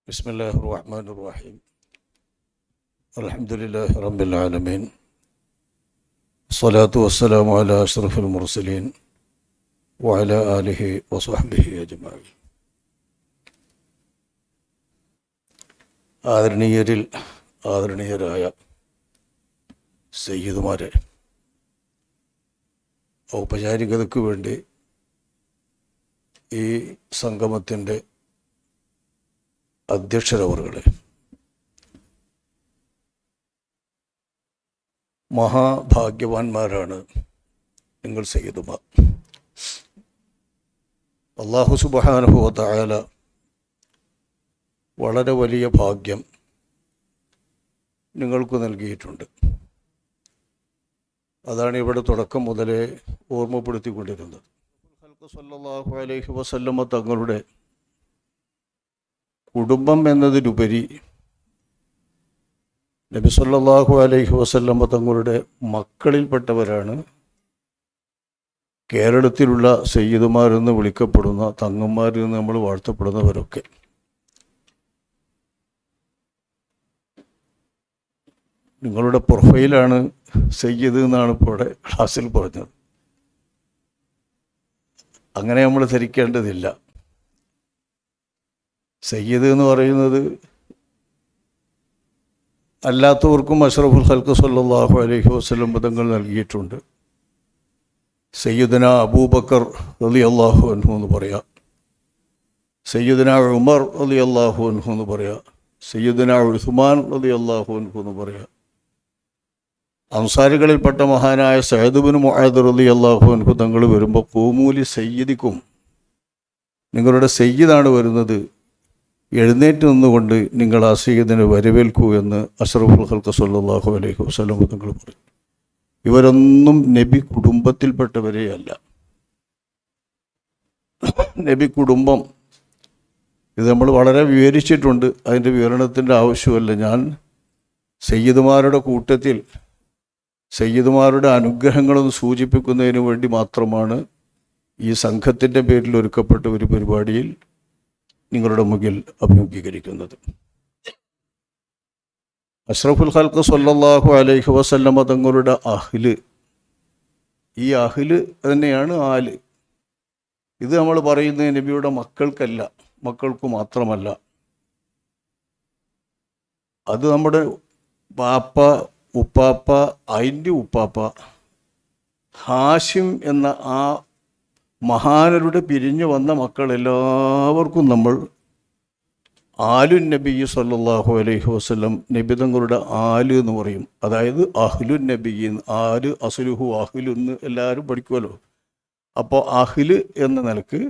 بسم الله الرحمن الرحيم الحمد لله رب العالمين الصلاة والسلام على أشرف المرسلين وعلى آله وصحبه أجمعين. ആദരണീയരായ സയ്യിദുമാരെ, ഔപചാരികതയ്ക്ക് വേണ്ടി ഈ സംഗമത്തിൻ്റെ അധ്യക്ഷരവറുകളെ, മഹാഭാഗ്യവാന്മാരാണ് നിങ്ങൾ സയ്യിദുമാർ. അല്ലാഹു സുബ്ഹാനഹു വ തആല വളരെ വലിയ ഭാഗ്യം നിങ്ങൾക്ക് നൽകിയിട്ടുണ്ട്. അതാണ് ഇവിടെ തുടക്കം മുതലേ ഓർമ്മപ്പെടുത്തിക്കൊണ്ടിരുന്നത്. സല്ലല്ലാഹു അലൈഹി വസല്ലമ തങ്ങളുടെ കുടുംബം എന്നതിലുപരി നബി സല്ലല്ലാഹു അലൈഹി വസല്ലമ തങ്ങളുടെ മക്കളിൽപ്പെട്ടവരാണ് കേരളത്തിലുള്ള സയ്യിദുമാരെന്ന് വിളിക്കപ്പെടുന്ന തങ്ങന്മാരെന്ന് നമ്മൾ വാഴ്ത്തപ്പെടുന്നവരൊക്കെ. നിങ്ങളുടെ പ്രൊഫൈലാണ് സയ്യിദ് എന്നാണ് ഇപ്പോൾ ഇവിടെ ക്ലാസ്സിൽ പറഞ്ഞത്. അങ്ങനെ നമ്മൾ ധരിക്കേണ്ടതില്ല. സയ്യിദ് എന്ന് പറയുന്നത് അല്ലാത്തവർക്കും അഷ്റഫുൽ ഖൽഖ് സല്ലല്ലാഹു അലൈഹി വസല്ലം പദങ്ങൾ നൽകിയിട്ടുണ്ട്. സയ്യിദുന അബൂബക്കർ റളിയല്ലാഹു അൻഹു എന്ന് പറയാം, സയ്യിദുന ഉമർ റളിയല്ലാഹു അൻഹു എന്ന് പറയാം, സയ്യിദുന ഉസ്മാൻ റളിയല്ലാഹു അൻഹു എന്ന് പറയാം. അൻസാരികളിൽപ്പെട്ട മഹാനായ സഅദ് ഇബ്നു മുആദ് റളിയല്ലാഹു അൻഹു തങ്ങൾ വരുമ്പോൾ ഖൂമൂലി സയ്യിദിക്കും, നിങ്ങളുടെ സയ്യിദാണ് വരുന്നത്, എഴുന്നേറ്റ് നിന്നുകൊണ്ട് നിങ്ങൾ ആ സയ്യിദിനെ വരവേൽക്കൂ എന്ന് അഷ്റഫുൽ ഖൽഖ് സല്ലല്ലാഹു അലൈഹി വസല്ലം തങ്ങൾ പറയും. ഇവരൊന്നും നബി കുടുംബത്തിൽപ്പെട്ടവരെയല്ല. നബി കുടുംബം ഇത് നമ്മൾ വളരെ വിവരിച്ചിട്ടുണ്ട്, അതിൻ്റെ വിവരണത്തിൻ്റെ ആവശ്യമല്ല. ഞാൻ സയ്യിദുമാരുടെ കൂട്ടത്തിൽ സയ്യിദുമാരുടെ അനുഗ്രഹങ്ങളൊന്ന് സൂചിപ്പിക്കുന്നതിന് വേണ്ടി മാത്രമാണ് ഈ സംഘത്തിൻ്റെ പേരിൽ ഒരുക്കപ്പെട്ട ഒരു പരിപാടിയിൽ നിങ്ങളുടെ മുമ്പിൽ അഭിമുഖീകരിക്കുന്നത്. അഷ്റഫുൽ ഖൽഖ് സല്ലല്ലാഹു അലൈഹി വസല്ലമ തങ്ങളുടെ അഹ്ല്, ഈ അഹ്ല് തന്നെയാണ് ആല്. ഇത് നമ്മൾ പറയുന്നത് നബിയുടെ മക്കൾക്കല്ല, മക്കൾക്ക് മാത്രമല്ല. അത് നമ്മുടെ ബാപ്പ, ഉപ്പാപ്പ, അതിൻ്റെ ഉപ്പാപ്പ, ഹാഷിം എന്ന ആ മഹാനരുടെ പിരിഞ്ഞു വന്ന മക്കളെല്ലാവർക്കും നമ്മൾ ആലുൻ നബി സല്ലല്ലാഹു അലൈഹി വസല്ലം നബി തങ്ങളുടെ ആല് എന്ന് പറയും. അതായത് അഹ്ലുൻ നബി, ആല് അസ്ലുഹു അഹ്ലു എന്ന് എല്ലാവരും പഠിക്കുമല്ലോ. അപ്പോൾ അഹ്ല് എന്ന നിലക്ക്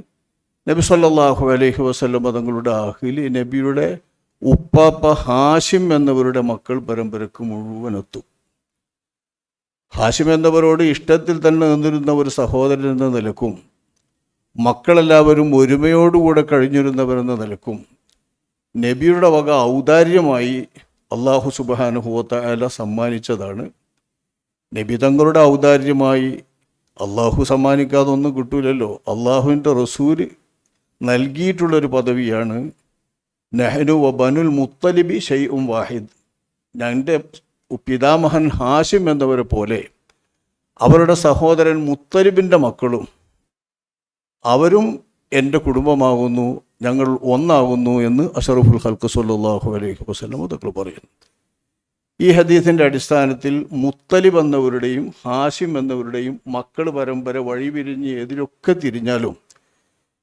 നബി സല്ലല്ലാഹു അലൈഹി വസല്ലം തങ്ങളുടെ അഹ്ല് നബിയുടെ ഉപ്പാപ്പ ഹാഷിം എന്നവരുടെ മക്കൾ പരമ്പരക്ക് മുഴുവനെത്തും. ഹാഷിം എന്നവരോട് ഇഷ്ടത്തിൽ തന്നെ നിന്നിരുന്ന ഒരു സഹോദരൻ എന്ന നിലക്കും മക്കളെല്ലാവരും ഒരുമയോടുകൂടെ കഴിഞ്ഞിരുന്നവരെന്ന നിലക്കും നബിയുടെ വക ഔദാര്യമായി അല്ലാഹു സുബ്ഹാനഹു വ തആല സമ്മാനിച്ചതാണ്. നബി തങ്ങളുടെ ഔദാര്യമായി അള്ളാഹു സമ്മാനിക്കാതെ ഒന്നും കിട്ടൂലല്ലോ. അള്ളാഹുവിൻ്റെ റസൂല് നൽകിയിട്ടുള്ളൊരു പദവിയാണ് നഹ്നു വ ബനുൽ മുത്തലിബി ഷൈഉം വാഹിദ്. എൻ്റെ പിതാമഹൻ ഹാഷിം എന്നവരെ പോലെ അവരുടെ സഹോദരൻ മുത്തലിബിൻ്റെ മക്കളും അവരും എൻ്റെ കുടുംബമാകുന്നു, ഞങ്ങൾ ഒന്നാകുന്നു എന്ന് അഷ്റഫുൽ ഖൽഖ് സല്ലല്ലാഹു അലൈഹി വസല്ലം തങ്ങൾ പറയുന്നു. ഈ ഹദീസിൻ്റെ അടിസ്ഥാനത്തിൽ മുത്തലിബ് എന്നവരുടെയും ഹാഷിം എന്നവരുടെയും മക്കൾ പരമ്പര വഴിപിരിഞ്ഞ് എതിരൊക്കെ തിരിഞ്ഞാലും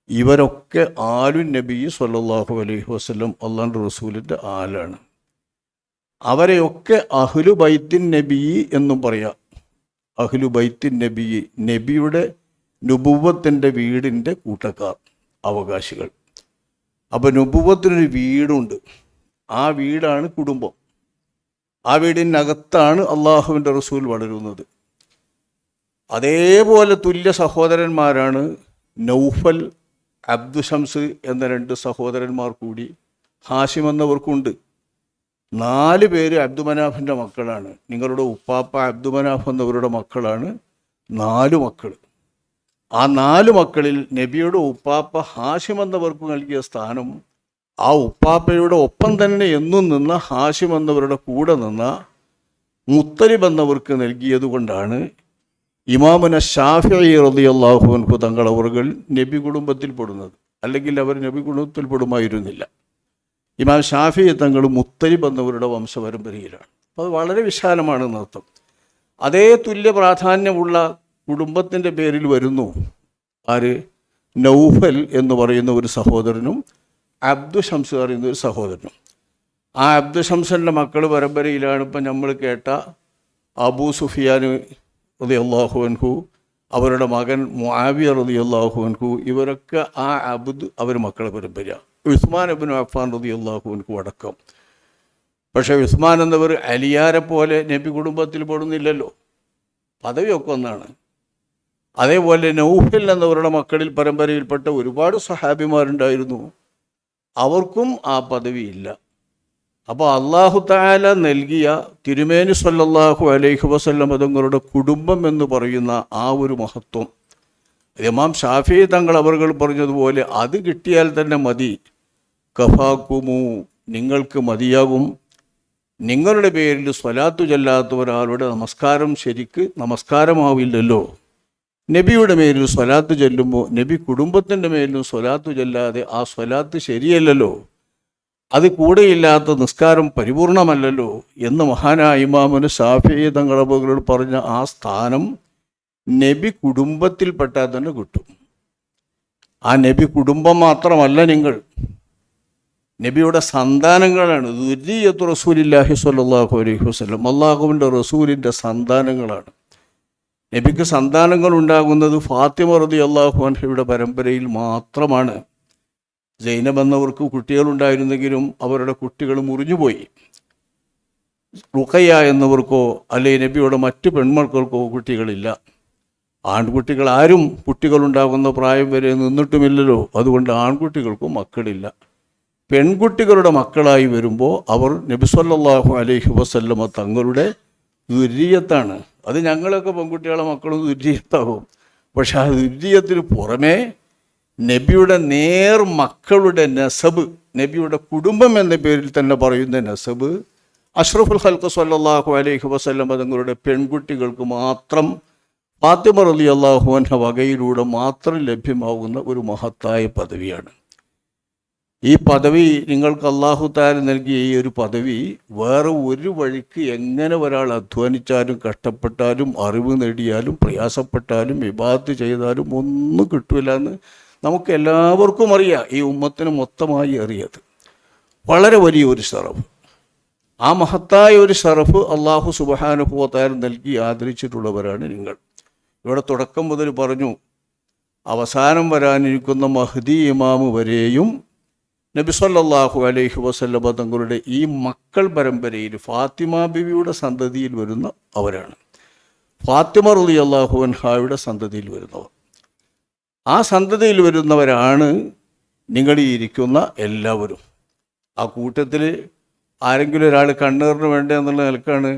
ഇവരൊക്കെ ആലുൻ നബി സല്ലല്ലാഹു അലൈഹി വസല്ലം അല്ലാഹുവിൻ്റെ റസൂലിൻ്റെ ആലാണ്. അവരെയൊക്കെ അഹ്ലു ബൈത്തിൻ നബി എന്നും പറയാം. അഹ്ലു ബൈത്തിൻ നബി, നബിയുടെ നുബുവത്തിൻ്റെ വീടിൻ്റെ കൂട്ടക്കാർ, അവകാശികൾ. അപ്പോൾ നുബുവത്തിനൊരു വീടുണ്ട്, ആ വീടാണ് കുടുംബം. ആ വീടിനകത്താണ് അള്ളാഹുവിൻ്റെ റസൂൽ വളരുന്നത്. അതേപോലെ തുല്യ സഹോദരന്മാരാണ് നൗഫൽ, അബ്ദുഷംസ് എന്ന രണ്ട് സഹോദരന്മാർ കൂടി ഹാഷിം എന്നവർക്കുണ്ട്. 4 പേര് അബ്ദുമനാഫിൻ്റെ മക്കളാണ്. നിങ്ങളുടെ ഉപ്പാപ്പ അബ്ദുമനാഫ് എന്നവരുടെ മക്കളാണ് 4 മക്കൾ. ആ 4 മക്കളിൽ നബിയുടെ ഉപ്പാപ്പ ഹാഷിം എന്നവർക്ക് നൽകിയ സ്ഥാനം ആ ഉപ്പാപ്പയുടെ ഒപ്പം തന്നെ എന്നും നിന്ന ഹാഷിം എന്നവരുടെ കൂടെ നിന്ന മുത്തലിബ് എന്നവർക്ക് നൽകിയത് കൊണ്ടാണ് ഇമാമുന ഷാഫിഈ റളിയല്ലാഹു അൻഹു തങ്ങളവറുകൾ നബി കുടുംബത്തിൽ പെടുന്നത്. അല്ലെങ്കിൽ അവർ നബി കുടുംബത്തിൽ പെടുമായിരുന്നില്ല. ഇമാം ഷാഫിഈ തങ്ങൾ മുത്തലിബ് എന്നവരുടെ വംശപരമ്പരയിലാണ്. അപ്പോൾ അത് വളരെ വിശാലമാണ് എന്നർത്ഥം. അതേ തുല്യ പ്രാധാന്യമുള്ള കുടുംബത്തിൻ്റെ പേരിൽ വരുന്നു ആര്? നൗഫൽ എന്ന് പറയുന്ന ഒരു സഹോദരനും അബ്ദു ഷംസ് പറയുന്ന ഒരു സഹോദരനും. ആ അബ്ദു ഷംസിൻ്റെ മക്കൾ പരമ്പരയിലാണ് ഇപ്പം നമ്മൾ കേട്ട അബൂ സുഫിയാൻ റളിയല്ലാഹു അൻഹു, അവരുടെ മകൻ മുആവിയ റളിയല്ലാഹു അൻഹു, ഇവരൊക്കെ ആ അബ്ദ് അവർ മക്കളെ പരമ്പര. ഉസ്മാൻ ഇബ്നു അഫ്ഫാൻ റളിയല്ലാഹു അൻഹു അടക്കം. പക്ഷേ ഉസ്മാൻ എന്നവർ അലിയാരെ പോലെ നബി കുടുംബത്തിൽ പെടുന്നില്ലല്ലോ, പദവിയൊക്കെ ഒന്നാണ്. അതേപോലെ നൗഫൽ എന്നവരുടെ മക്കളിൽ പരമ്പരയിൽപ്പെട്ട ഒരുപാട് സഹാബിമാരുണ്ടായിരുന്നു, അവർക്കും ആ പദവിയില്ല. അപ്പോൾ അല്ലാഹു തആല നൽകിയ തിരുമേനി സല്ലല്ലാഹു അലൈഹി വസല്ലം തങ്ങളുടെ കുടുംബം എന്ന് പറയുന്ന ആ ഒരു മഹത്വം ഇമാം ഷാഫിഈ തങ്ങൾ അവർകൾ പറഞ്ഞതുപോലെ അത് കിട്ടിയാൽ തന്നെ മതി. കഫാക്കുമു, നിങ്ങൾക്ക് മതിയാകും. നിങ്ങളുടെ പേരിൽ സ്വലാത്തു ചൊല്ലാത്ത ഒരാളുടെ നമസ്കാരം ശരിക്ക് നമസ്കാരമാവില്ലല്ലോ. നബിയുടെ മേലിൽ സ്വലാത്ത് ചൊല്ലുമ്പോൾ നബി കുടുംബത്തിൻ്റെ മേലിലും സ്വലാത്ത് ചൊല്ലാതെ ആ സ്വലാത്ത് ശരിയല്ലല്ലോ, അത് കൂടെയില്ലാത്ത നിസ്കാരം പരിപൂർണമല്ലല്ലോ എന്ന് മഹാനായ ഇമാമുന ഷാഫിഈ തങ്ങളവരോട് പറഞ്ഞ ആ സ്ഥാനം നബി കുടുംബത്തിൽപ്പെട്ടാൽ തന്നെ കിട്ടും. ആ നബി കുടുംബം മാത്രമല്ല, നിങ്ങൾ നബിയുടെ സന്താനങ്ങളാണ്. ദുർരിയ്യത്തു റസൂലില്ലാഹി സ്വല്ലല്ലാഹു അലൈഹി വസല്ലം, അല്ലാഹുവിൻ്റെ റസൂലിൻ്റെ സന്താനങ്ങളാണ്. നബിക്ക് സന്താനങ്ങൾ ഉണ്ടാകുന്നത് ഫാത്തിമ റളിയല്ലാഹു അൻഹയുടെ പരമ്പരയിൽ മാത്രമാണ്. സൈനബ് എന്നവർക്ക് കുട്ടികളുണ്ടായിരുന്നെങ്കിലും അവരുടെ കുട്ടികൾ മുറിഞ്ഞുപോയി. റുഖയ്യ എന്നവർക്കോ അല്ലെങ്കിൽ നബിയുടെ മറ്റ് പെൺമക്കൾക്കോ കുട്ടികളില്ല. ആൺകുട്ടികൾ ആരും കുട്ടികളുണ്ടാകുന്ന പ്രായം വരെ നിന്നിട്ടുമില്ലല്ലോ, അതുകൊണ്ട് ആൺകുട്ടികൾക്കും മക്കളില്ല. പെൺകുട്ടികളുടെ മക്കളായി വരുമ്പോൾ അവർ നബി സല്ലല്ലാഹു അലൈഹി വസല്ലമ തങ്ങളുടെ ദുർരിയത്താണ്. അത് ഞങ്ങളൊക്കെ പെൺകുട്ടികളെ മക്കളും ദുർരിയത്താകും. പക്ഷെ ആ ദുർരിയത്തിന് പുറമേ നബിയുടെ നേർ മക്കളുടെ നസബ്, നബിയുടെ കുടുംബം എന്ന പേരിൽ തന്നെ പറയുന്ന നസബ് അഷ്റഫുൽ ഖൽഖ് സ്വല്ലല്ലാഹു അലൈഹി വസല്ലം തങ്ങളുടെ പെൺകുട്ടികൾക്ക് മാത്രം ഫാത്തിമ റളിയല്ലാഹു അൻഹ വകയിലൂടെ മാത്രം ലഭ്യമാകുന്ന ഒരു മഹത്തായ പദവിയാണ്. ഈ പദവി നിങ്ങൾക്ക് അല്ലാഹു തആല നൽകിയ ഈ ഒരു പദവി വേറെ ഒരു വഴിക്ക് എങ്ങനെ ഒരാൾ അധ്വാനിച്ചാലും കഷ്ടപ്പെട്ടാലും അറിവ് നേടിയാലും പ്രയാസപ്പെട്ടാലും ഇബാദത്ത് ചെയ്താലും ഒന്നും കിട്ടില്ല എന്ന് നമുക്ക് എല്ലാവർക്കും അറിയാം. ഈ ഉമ്മത്തിന് മൊത്തമായി അറിയത് വളരെ വലിയൊരു ഷറഫ്. ആ മഹത്തായ ഒരു ഷറഫ് അല്ലാഹു സുബ്ഹാനഹു വ തആല നൽകി ആദരിച്ചിട്ടുള്ളവരാണ് നിങ്ങൾ. ഇവിടെ തുടക്കം മുതൽ പറഞ്ഞു, അവസാനം വരാനിരിക്കുന്ന മഹ്ദി ഇമാമ് വരെയും നബി സല്ലല്ലാഹു അലൈഹി വസല്ലമ തങ്ങളുടെ ഈ മക്കൾ പരമ്പരയിൽ ഫാത്തിമ ബിവിയുടെ സന്തതിയിൽ വരുന്ന അവരാണ്. ഫാത്തിമ റളിയല്ലാഹു അൻഹായുടെ സന്തതിയിൽ വരുന്നവർ. ആ സന്തതിയിൽ വരുന്നവരാണ് നിങ്ങൾ ഈ ഇരിക്കുന്ന എല്ലാവരും. ആ കൂട്ടത്തിൽ ആരെങ്കിലും ഒരാൾ കണ്ണീറിന് വേണ്ട എന്നുള്ള നിലക്കാണ്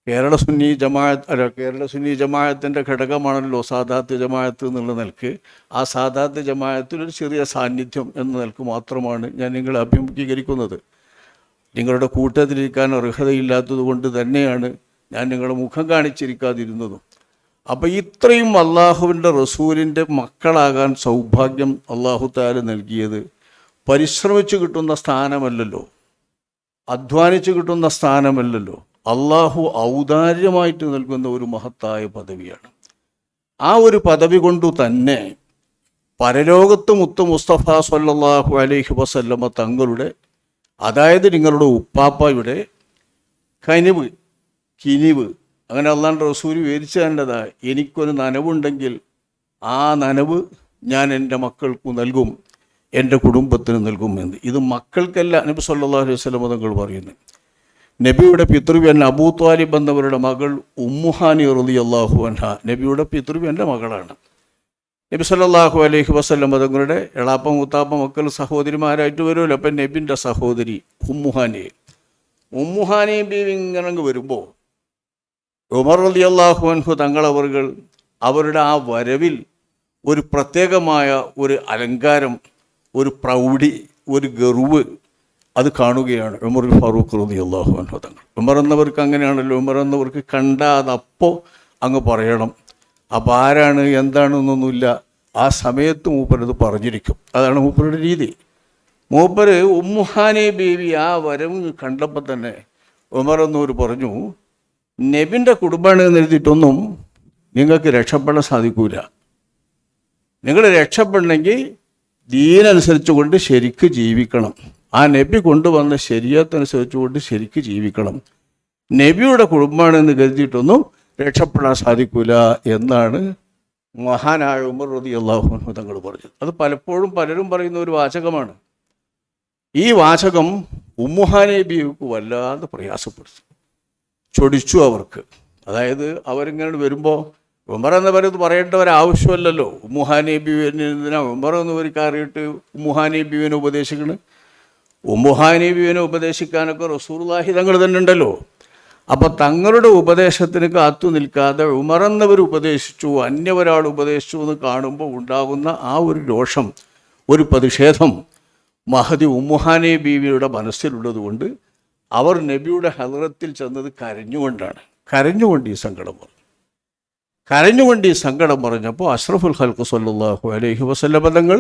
കേരള സുന്നി ജമാഅത്തിൻ്റെ ഘടകമാണല്ലോ സാദാത്ത് ജമാഅത്ത് എന്നുള്ള നിലക്ക്. ആ സാദാത്ത് ജമാഅത്തിലൊരു ചെറിയ സാന്നിധ്യം എന്ന നിലക്ക് മാത്രമാണ് ഞാൻ നിങ്ങളെ അഭിമുഖീകരിക്കുന്നത്. നിങ്ങളുടെ കൂട്ടത്തിലിരിക്കാൻ അർഹതയില്ലാത്തത് കൊണ്ട് തന്നെയാണ് ഞാൻ നിങ്ങളുടെ മുഖം കാണിച്ചിരിക്കാതിരുന്നതും. അപ്പോൾ ഇത്രയും അള്ളാഹുവിൻ്റെ റസൂലിൻ്റെ മക്കളാകാൻ സൗഭാഗ്യം അള്ളാഹു തആല നൽകിയത് പരിശ്രമിച്ച് കിട്ടുന്ന സ്ഥാനമല്ലല്ലോ, അധ്വാനിച്ച് കിട്ടുന്ന സ്ഥാനമല്ലല്ലോ, അള്ളാഹു ഔദാര്യമായിട്ട് നൽകുന്ന ഒരു മഹത്തായ പദവിയാണ്. ആ ഒരു പദവി കൊണ്ടു തന്നെ പരലോകത്ത് മുത്ത് മുസ്തഫ സ്വല്ലല്ലാഹു അലൈഹി വസല്ലമ തങ്ങളുടെ, അതായത് നിങ്ങളുടെ ഉപ്പാപ്പയുടെ കിനിവ് അങ്ങനെ അള്ളാഹുവിൻ്റെ റസൂൽ വിവരിച്ചു തന്നതാ. എനിക്കൊരു നനവുണ്ടെങ്കിൽ ആ നനവ് ഞാൻ എൻ്റെ മക്കൾക്ക് നൽകും, എൻ്റെ കുടുംബത്തിന് നൽകുമെന്ന്. ഇത് മക്കൾക്കല്ല നബി സല്ലല്ലാഹു അലൈഹി വസല്ലം തങ്ങൾ പറയുന്നത്. നബിയുടെ പിതൃവ്യൻ അബൂ ത്വാലിബ് എന്നവരുടെ മകൾ ഉമ്മുഹാനി റളിയല്ലാഹു അൻഹ നബിയുടെ പിതൃവ്യൻ്റെ മകളാണ്. നബി സല്ലല്ലാഹു അലൈഹി വസല്ലം തങ്ങളുടെ എളാപ്പ മൂത്താപ്പ മക്കൾ സഹോദരിമാരായിട്ട് വരുമല്ലോ. അപ്പം നബിൻ്റെ സഹോദരി ഉമ്മുഹാനി ബീവി ഇങ്ങനെ വരുമ്പോൾ ഉമർ റളിയല്ലാഹു അൻഹു തങ്ങളവറുകൾ അവരുടെ ആ വരവിൽ ഒരു പ്രത്യേകമായ ഒരു അലങ്കാരം, ഒരു പ്രൗഢി, ഒരു ഗർവ് അത് കാണുകയാണ് ഉമർ ഫാറൂഖ് റളിയല്ലാഹു അൻഹു തങ്ങൾ. ഉമർ എന്നവർക്ക് അങ്ങനെയാണല്ലോ, ഉമർ എന്നവർക്ക് കണ്ടാതപ്പോൾ അങ്ങ് പറയണം. അപ്പോൾ ആരാണ് എന്താണെന്നൊന്നുമില്ല, ആ സമയത്ത് മൂപ്പരത് പറഞ്ഞിരിക്കും. അതാണ് മൂപ്പരുടെ രീതി. മൂപ്പര് ഉമ്മുഹാനി ബീവി ആ വരവ് കണ്ടപ്പോൾ തന്നെ ഉമർ എന്നവർ പറഞ്ഞു, നബിൻ്റെ കുടുംബമാണ് എന്ന് എഴുതിയിട്ടൊന്നും നിങ്ങൾക്ക് രക്ഷപ്പെടാൻ സാധിക്കൂല. നിങ്ങൾ രക്ഷപ്പെടണമെങ്കിൽ ദീനനുസരിച്ച് കൊണ്ട് ശരിക്ക് ജീവിക്കണം. ആ നബി കൊണ്ടുവന്ന ശരീഅത്തനുസരിച്ച് കൊണ്ട് ശരിക്ക് ജീവിക്കണം. നബിയുടെ കുടുംബമാണെന്ന് കരുതിയിട്ടൊന്നും രക്ഷപ്പെടാൻ സാധിക്കൂല എന്നാണ് മഹാനായ ഉമർ റളിയല്ലാഹു അൻഹു തങ്ങൾ പറഞ്ഞത്. അത് പലപ്പോഴും പലരും പറയുന്ന ഒരു വാചകമാണ്. ഈ വാചകം ഉമ്മുഹാനി ബീവിക്ക് വല്ലാതെ പ്രയാസപ്പെടുത്തി, ചൊടിച്ചു അവർക്ക്. അതായത് അവരിങ്ങനെ വരുമ്പോൾ ഉമർ എന്നവരത് പറയേണ്ട ഒരാവശ്യമല്ലല്ലോ. ഉമ്മുഹാനി ബീവിനെ ഉമർ എന്നവർക്ക് അറിയിട്ട് ഉമ്മുഹാനി ബീവിനെ ഉപദേശിക്കണം. ഉമ്മുഹാനി ബീവിനെ ഉപദേശിക്കാനൊക്കെ റസൂലുള്ളാഹി തങ്ങൾ തന്നെ ഉണ്ടല്ലോ. അപ്പോൾ തങ്ങളുടെ ഉപദേശത്തിന് കാത്തു നിൽക്കാതെ ഉമർ എന്നവർ ഉപദേശിച്ചു, അന്യൊരാൾ ഉപദേശിച്ചു എന്ന് കാണുമ്പോൾ ഉണ്ടാകുന്ന ആ ഒരു രോഷം, ഒരു പ്രതിഷേധം മഹദി ഉമ്മുഹാനി ബീവിയുടെ മനസ്സിലുള്ളതുകൊണ്ട് അവർ നബിയുടെ ഹദ്റത്തിൽ ചെന്നത് കരഞ്ഞുകൊണ്ടാണ്. കരഞ്ഞുകൊണ്ട് ഈ സങ്കടം പറഞ്ഞപ്പോൾ അഷ്റഫുൽ ഖൽഖ് സ്വല്ലല്ലാഹു അലൈഹി വസല്ലം തങ്ങൾ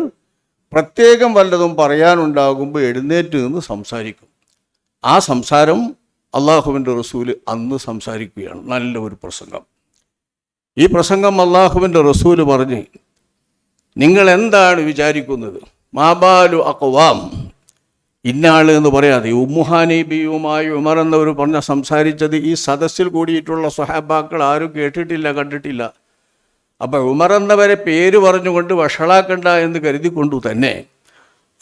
പ്രത്യേകം വല്ലതും പറയാനുണ്ടാകുമ്പോൾ എഴുന്നേറ്റ് നിന്ന് സംസാരിക്കും. ആ സംസാരം അള്ളാഹുവിൻ്റെ റസൂല് അന്ന് സംസാരിക്കുകയാണ്. നല്ല ഒരു പ്രസംഗം. ഈ പ്രസംഗം അള്ളാഹുവിൻ്റെ റസൂല് പറഞ്ഞ്, നിങ്ങൾ എന്താണ് വിചാരിക്കുന്നത്, മാബാലു അഖ്വാം, ഇന്നാൾ എന്ന് പറയാതെ ഉമ്മുഹാനി ബിയുമായി ഉമർ എന്നവർ പറഞ്ഞ സംസാരിച്ചത് ഈ സദസ്സിൽ കൂടിയിട്ടുള്ള സ്വഹാബാക്കൾ ആരും കേട്ടിട്ടില്ല, കണ്ടിട്ടില്ല. അപ്പോൾ ഉമർ എന്നവരെ പേര് പറഞ്ഞുകൊണ്ട് വഷളാക്കണ്ട എന്ന് കരുതിക്കൊണ്ടു തന്നെ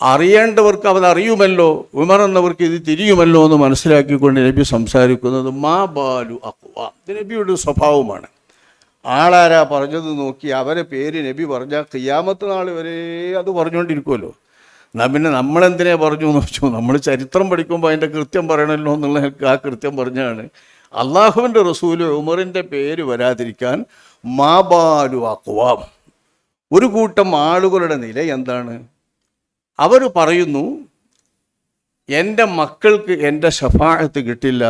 അറിയേണ്ടവർക്ക് അവരറിയുമല്ലോ, ഉമർ എന്നവർക്ക് ഇത് തിരിയുമല്ലോ എന്ന് മനസ്സിലാക്കിക്കൊണ്ട് നബി സംസാരിക്കുന്നത് മാ ബാലു അഖ്വാം. ഇത് നബിയുടെ സ്വഭാവമാണ്. ആളാരാ പറഞ്ഞത് നോക്കി അവരെ പേര് നബി പറഞ്ഞാൽ ഖിയാമത്ത് നാൾ വരെ അത് പറഞ്ഞുകൊണ്ടിരിക്കുമല്ലോ. എന്നാൽ പിന്നെ നമ്മളെന്തിനെ പറഞ്ഞു എന്ന് വെച്ചു, നമ്മൾ ചരിത്രം പഠിക്കുമ്പോൾ അതിൻ്റെ കൃത്യം പറയണമല്ലോ എന്നുള്ള ആ കൃത്യം പറഞ്ഞാണ് അള്ളാഹുവിൻ്റെ റസൂല് ഉമറിൻ്റെ പേര് വരാതിരിക്കാൻ മാ ബാലു അഖ്വാം. ഒരു കൂട്ടം ആളുകളുടെ നില എന്താണ്? അവർ പറയുന്നു, എൻ്റെ മക്കൾക്ക് എൻ്റെ ശഫാഅത്ത് കിട്ടില്ല,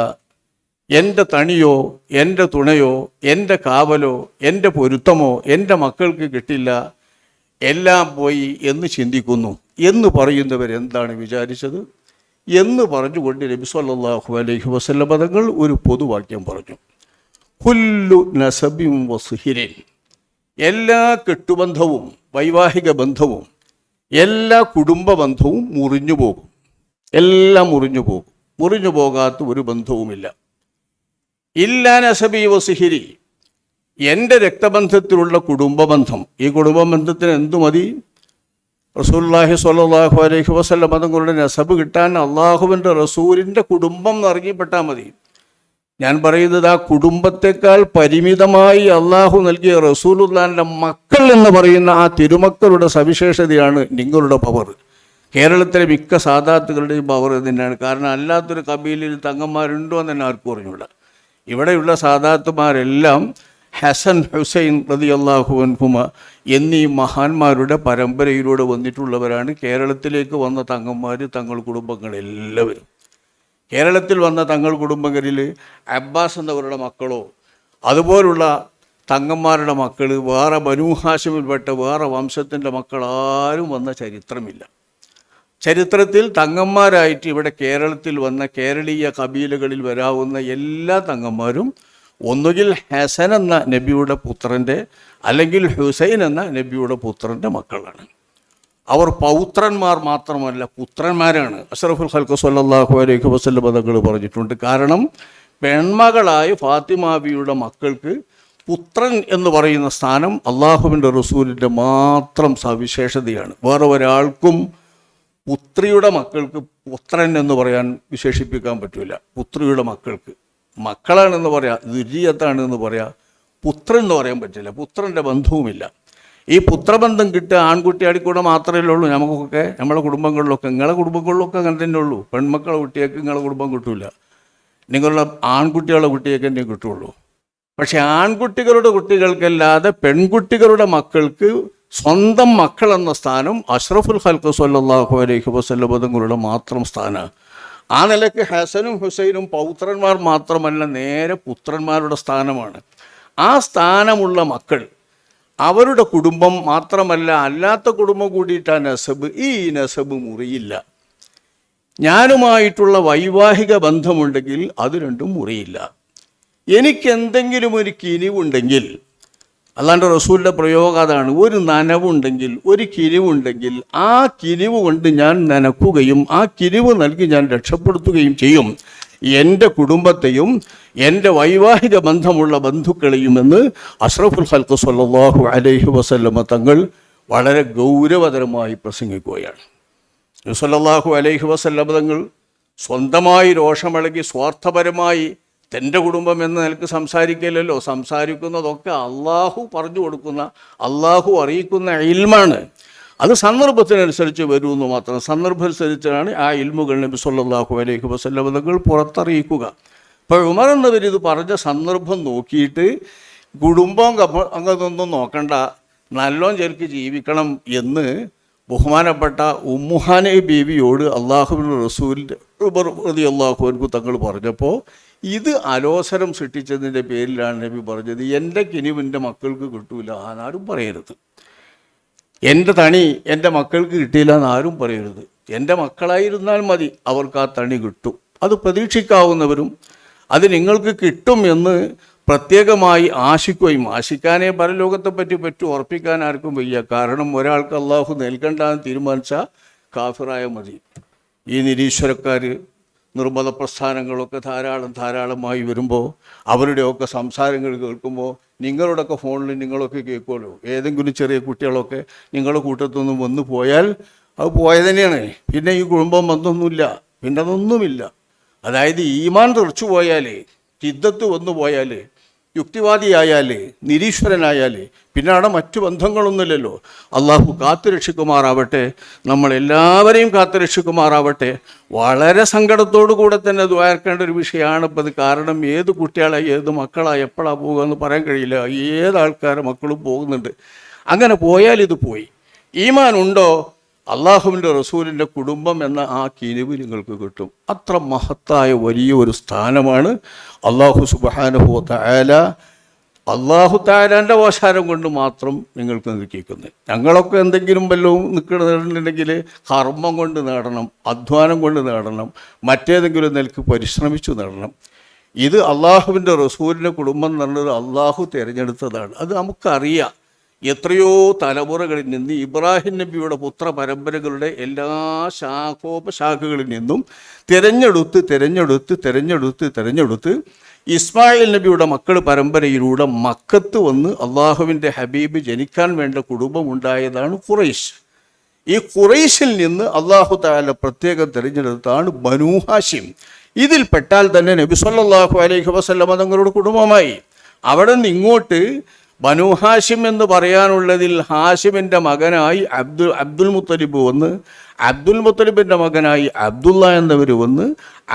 എൻ്റെ തണിയോ എൻ്റെ തുണയോ എൻ്റെ കാവലോ എൻ്റെ പൊരുത്തമോ എൻ്റെ മക്കൾക്ക് കിട്ടില്ല, എല്ലാം പോയി എന്ന് ചിന്തിക്കുന്നു എന്ന് പറയുന്നവരെന്താണ് വിചാരിച്ചത് എന്ന് പറഞ്ഞുകൊണ്ട് നബി സല്ലല്ലാഹു അലൈഹി വസല്ലം തങ്ങൾ ഒരു പൊതുവാക്യം പറഞ്ഞു. കുല്ലു നസബിൻ വസുഹിരിൻ, എല്ലാ കെട്ടുബന്ധവും വൈവാഹിക ബന്ധവും എല്ലാ കുടുംബ ബന്ധവും മുറിഞ്ഞു പോകും. എല്ലാം മുറിഞ്ഞു പോകും. മുറിഞ്ഞു പോകാത്ത ഒരു ബന്ധവുമില്ല. ഇല്ലാ നസബി വസുഹിരി, എൻ്റെ രക്തബന്ധത്തിലുള്ള കുടുംബബന്ധം. ഈ കുടുംബബന്ധത്തിന് എന്തു മതി? റസൂലുള്ളാഹി സ്വല്ലല്ലാഹു അലൈഹി വസല്ലം തങ്ങളുടെ നസബ് കിട്ടാൻ അള്ളാഹുവിൻ്റെ റസൂലിൻ്റെ കുടുംബം നിറങ്ങിപ്പെട്ടാൽ മതി. ഞാൻ പറയുന്നത് ആ കുടുംബത്തെക്കാൾ പരിമിതമായി അള്ളാഹു നൽകിയ റസൂലുള്ളാഹിൻ്റെ മക്കൾ എന്ന് പറയുന്ന ആ തിരുമക്കളുടെ സവിശേഷതയാണ് നിങ്ങളുടെ പവർ. കേരളത്തിലെ മിക്ക സാദാത്തുകളുടെയും പവർ തന്നെയാണ്. കാരണം അല്ലാത്തൊരു കബീലിൽ തങ്ങന്മാരുണ്ടോ എന്ന് തന്നെ ആർക്കും അറിഞ്ഞൂട. ഇവിടെയുള്ള സാദാത്തുമാരെല്ലാം ഹസൻ ഹുസൈൻ റളിയല്ലാഹു അൻഹുമ എന്നീ മഹാന്മാരുടെ പരമ്പരയിലൂടെ വന്നിട്ടുള്ളവരാണ്. കേരളത്തിലേക്ക് വന്ന തങ്ങന്മാർ, തങ്ങൾ കുടുംബങ്ങളെല്ലാവരും. കേരളത്തിൽ വന്ന തങ്ങൾ കുടുംബങ്ങളിൽ അബ്ബാസ് എന്നവരുടെ മക്കളോ അതുപോലുള്ള തങ്ങന്മാരുടെ മക്കൾ വേറെ ബനൂ ഹാഷിമിൽപ്പെട്ട വേറെ വംശത്തിൻ്റെ മക്കളാരും വന്ന ചരിത്രമില്ല. ചരിത്രത്തിൽ തങ്ങന്മാരായിട്ട് ഇവിടെ കേരളത്തിൽ വന്ന കേരളീയ കബീലകളിൽ വരാവുന്ന എല്ലാ തങ്ങന്മാരും ഒന്നുകിൽ ഹസൻ എന്ന നബിയുടെ പുത്രൻ്റെ അല്ലെങ്കിൽ ഹുസൈൻ എന്ന നബിയുടെ പുത്രൻ്റെ മക്കളാണ്. അവർ പൗത്രന്മാർ മാത്രമല്ല, പുത്രന്മാരാണ്. അഷ്റഫുൽ ഖൽഖ് സ്വല്ലല്ലാഹു അലൈഹി വസല്ലം തങ്ങൾ പറഞ്ഞിട്ടുണ്ട്. കാരണം പെൺമകളായ ഫാത്തിമാബിയുടെ മക്കൾക്ക് പുത്രൻ എന്ന് പറയുന്ന സ്ഥാനം അള്ളാഹുവിൻ്റെ റസൂലിൻ്റെ മാത്രം സവിശേഷതയാണ്. വേറെ ഒരാൾക്കും പുത്രിയുടെ മക്കൾക്ക് പുത്രൻ എന്ന് പറയാൻ വിശേഷിപ്പിക്കാൻ പറ്റില്ല. പുത്രിയുടെ മക്കൾക്ക് മക്കളാണെന്ന് പറയാം, ദുര്യത്താണെന്ന് പറയാം, പുത്രൻ എന്ന് പറയാൻ പറ്റില്ല. പുത്രൻ്റെ ബന്ധവുമില്ല. ഈ പുത്രബന്ധം കിട്ടുക ആൺകുട്ടിയാടിക്കൂടെ മാത്രമേ ഉള്ളൂ. നമുക്കൊക്കെ നമ്മളെ കുടുംബങ്ങളിലൊക്കെ, നിങ്ങളെ കുടുംബങ്ങളിലൊക്കെ അങ്ങനെ തന്നെ ഉള്ളൂ. പെൺമക്കളെ കുട്ടിയൊക്കെ നിങ്ങളെ കുടുംബം കിട്ടില്ല. നിങ്ങളുടെ ആൺകുട്ടികളുടെ കുട്ടിയൊക്കെ തന്നെ കിട്ടുള്ളൂ. പക്ഷേ ആൺകുട്ടികളുടെ കുട്ടികൾക്കല്ലാതെ പെൺകുട്ടികളുടെ മക്കൾക്ക് സ്വന്തം മക്കളെന്ന സ്ഥാനം അഷ്റഫുൽ ഖൽഖ് സ്വല്ലല്ലാഹു അലൈഹി വസല്ലം തങ്ങളുടെ മാത്രം സ്ഥാനമാണ്. ആ നിലയ്ക്ക് ഹസനും ഹുസൈനും പൗത്രന്മാർ മാത്രമല്ല, നേരെ പുത്രന്മാരുടെ സ്ഥാനമാണ്. ആ സ്ഥാനമുള്ള മക്കൾ, അവരുടെ കുടുംബം മാത്രമല്ല അല്ലാത്ത കുടുംബം കൂടിയിട്ടാണ് നസബ്. ഈ നസബ് മുറിയില്ല. ഞാനുമായിട്ടുള്ള വൈവാഹിക ബന്ധമുണ്ടെങ്കിൽ അത് രണ്ടും മുറിയില്ല. എനിക്കെന്തെങ്കിലും ഒരു കിനിവുണ്ടെങ്കിൽ, അല്ലാണ്ട് റസൂലിൻ്റെ പ്രയോഗം അതാണ്, ഒരു നനവുണ്ടെങ്കിൽ, ഒരു കിനിവുണ്ടെങ്കിൽ ആ കിനിവ് കൊണ്ട് ഞാൻ നനക്കുകയും ആ കിനിവ് നൽകി ഞാൻ രക്ഷപ്പെടുത്തുകയും ചെയ്യും എൻ്റെ കുടുംബത്തെയും എൻ്റെ വൈവാഹിക ബന്ധമുള്ള ബന്ധുക്കളെയുമെന്ന് അഷ്റഫുൽ ഖൽഖ് സ്വല്ലല്ലാഹു അലൈഹി വസല്ലമ തങ്ങൾ വളരെ ഗൗരവതരമായി പ്രസംഗിക്കുകയാണ്. സ്വല്ലല്ലാഹു അലൈഹി വസല്ലമ തങ്ങൾ സ്വന്തമായി രോഷമിളകി സ്വാർത്ഥപരമായി തൻ്റെ കുടുംബം എന്ന നിലക്ക് സംസാരിക്കില്ലല്ലോ. സംസാരിക്കുന്നതൊക്കെ അള്ളാഹു പറഞ്ഞു കൊടുക്കുന്ന, അള്ളാഹു അറിയിക്കുന്ന ഇൽമാണ്. അത് സന്ദർഭത്തിനനുസരിച്ച് വരുമെന്ന് മാത്രം. സന്ദർഭമനുസരിച്ചാണ് ആ ഇൽമുകൾ നബി സല്ലല്ലാഹു അലൈഹി വസല്ലം തങ്ങൾ പുറത്തറിയിക്കുക. ഇപ്പോൾ ഉമർ എന്നവർ ഇത് പറഞ്ഞ സന്ദർഭം നോക്കിയിട്ട് കുടുംബം അങ്ങനൊന്നും നോക്കണ്ട, നല്ലോം ചെറുക്ക് ജീവിക്കണം എന്ന് ബഹുമാനപ്പെട്ട ഉമ്മുഹാനെ ബീവിയോട് അള്ളാഹുവിൻ്റെ റസൂലിൻ്റെ ഉമർ റളിയല്ലാഹു അൻഹു തങ്ങൾ പറഞ്ഞപ്പോൾ ഇത് അലോസരം സൃഷ്ടിച്ചതിൻ്റെ പേരിലാണ് നബി പറഞ്ഞത്, എൻ്റെ കിനിവ് എൻ്റെ മക്കൾക്ക് കിട്ടൂല എന്നാരും പറയരുത്. എൻ്റെ തണി എൻ്റെ മക്കൾക്ക് കിട്ടിയില്ല എന്നാരും പറയരുത്. എൻ്റെ മക്കളായിരുന്നാൽ മതി, അവർക്ക് ആ തണി കിട്ടും. അത് പ്രതീക്ഷിക്കാവുന്നവരും അത് നിങ്ങൾക്ക് കിട്ടും എന്ന് പ്രത്യേകമായി ആശിക്കുകയും, ആശിക്കാനേ പരലോകത്തെ പറ്റി ഉറപ്പിക്കാൻ ആർക്കും വയ്യ. കാരണം ഒരാൾക്ക് അള്ളാഹു നൽകണ്ടെന്ന് തീരുമാനിച്ചാൽ കാഫിറായ മതി. ഈ നിരീശ്വരക്കാർ നിർമ്മല പ്രസ്ഥാനങ്ങളൊക്കെ ധാരാളമായി വരുമ്പോൾ അവരുടെയൊക്കെ സംസാരങ്ങൾ കേൾക്കുമ്പോൾ നിങ്ങളുടെയൊക്കെ ഫോണിൽ നിങ്ങളൊക്കെ കേൾക്കുമല്ലോ. ഏതെങ്കിലും ചെറിയ കുട്ടികളൊക്കെ നിങ്ങളുടെ കൂട്ടത്തു നിന്ന് വന്നു പോയാൽ അത് പോയ തന്നെയാണ്. പിന്നെ ഈ കുടുംബം ബന്ധമൊന്നുമില്ല, പിന്നെ അതൊന്നുമില്ല. അതായത് ഈമാൻ തെറിച്ചു പോയാൽ, ചിദ്ദത്ത് വന്നു പോയാൽ, യുക്തിവാദിയായാൽ, നിരീശ്വരനായാൽ പിന്നെ അവിടെ മറ്റു ബന്ധങ്ങളൊന്നുമില്ലല്ലോ. അള്ളാഹു കാത്തുരക്ഷിക്കുമാറാവട്ടെ, നമ്മളെല്ലാവരെയും കാത്തുരക്ഷിക്കുമാറാവട്ടെ. വളരെ സങ്കടത്തോടു കൂടെ തന്നെ ദ്വാരക്കേണ്ട ഒരു വിഷയമാണ് ഇപ്പോൾ ഇത്. കാരണം ഏത് കുട്ടികളായി ഏത് മക്കളായി എപ്പോഴാണ് പോകുക എന്ന് പറയാൻ കഴിയില്ല. ഏതാൾക്കാരെ മക്കളും പോകുന്നുണ്ട്. അങ്ങനെ പോയാൽ ഇത് പോയി. ഈമാൻ ഉണ്ടോ, അള്ളാഹുവിൻ്റെ റസൂലിൻ്റെ കുടുംബം എന്ന ആ കിനിവ് നിങ്ങൾക്ക് കിട്ടും. അത്ര മഹത്തായ വലിയൊരു സ്ഥാനമാണ് അള്ളാഹു സുബ്ഹാനഹു വ തആല അള്ളാഹു തആലാൻ്റെ വാശാരം കൊണ്ട് മാത്രം നിങ്ങൾക്ക് നിൽക്കുന്നത്. ഞങ്ങളൊക്കെ എന്തെങ്കിലും വല്ലതും നേടണമെന്നുണ്ടെങ്കിൽ കർമ്മം കൊണ്ട് നേടണം, അധ്വാനം കൊണ്ട് നേടണം, മറ്റേതെങ്കിലും നിലക്ക് പരിശ്രമിച്ചു നേടണം. ഇത് അള്ളാഹുവിൻ്റെ റസൂലിൻ്റെ കുടുംബം എന്ന് പറഞ്ഞത് അള്ളാഹു തിരഞ്ഞെടുത്തതാണ്. അത് നമുക്കറിയാം. എത്രയോ തലമുറകളിൽ നിന്ന് ഇബ്രാഹിം നബിയുടെ പുത്ര പരമ്പരകളുടെ എല്ലാ ശാഖോപശാഖകളിൽ നിന്നും തിരഞ്ഞെടുത്ത് ഇസ്മായിൽ നബിയുടെ മക്കൾ പരമ്പരയിലൂടെ മക്കത്ത് വന്ന് അള്ളാഹുവിൻ്റെ ഹബീബ് ജനിക്കാൻ വേണ്ട കുടുംബമുണ്ടായതാണ് ഖുറൈശ്. ഈ ഖുറൈശിൽ നിന്ന് അള്ളാഹു തആല പ്രത്യേകം തിരഞ്ഞെടുത്താണ് ബനൂ ഹാഷിം. ഇതിൽ പെട്ടാൽ തന്നെ നബി സല്ലല്ലാഹു അലൈഹി വസല്ലം തങ്ങളുടെ കുടുംബമായി. അവിടെ നിന്ന് ഇങ്ങോട്ട് ബനൂ ഹാഷിം എന്ന് പറയാനുള്ളതിൽ ഹാഷിമിൻ്റെ മകനായി അബ്ദുൽ മുത്തലിബ് വന്ന്, അബ്ദുൽ മുത്തലിബിൻ്റെ മകനായി അബ്ദുള്ള എന്നവർ വന്ന്,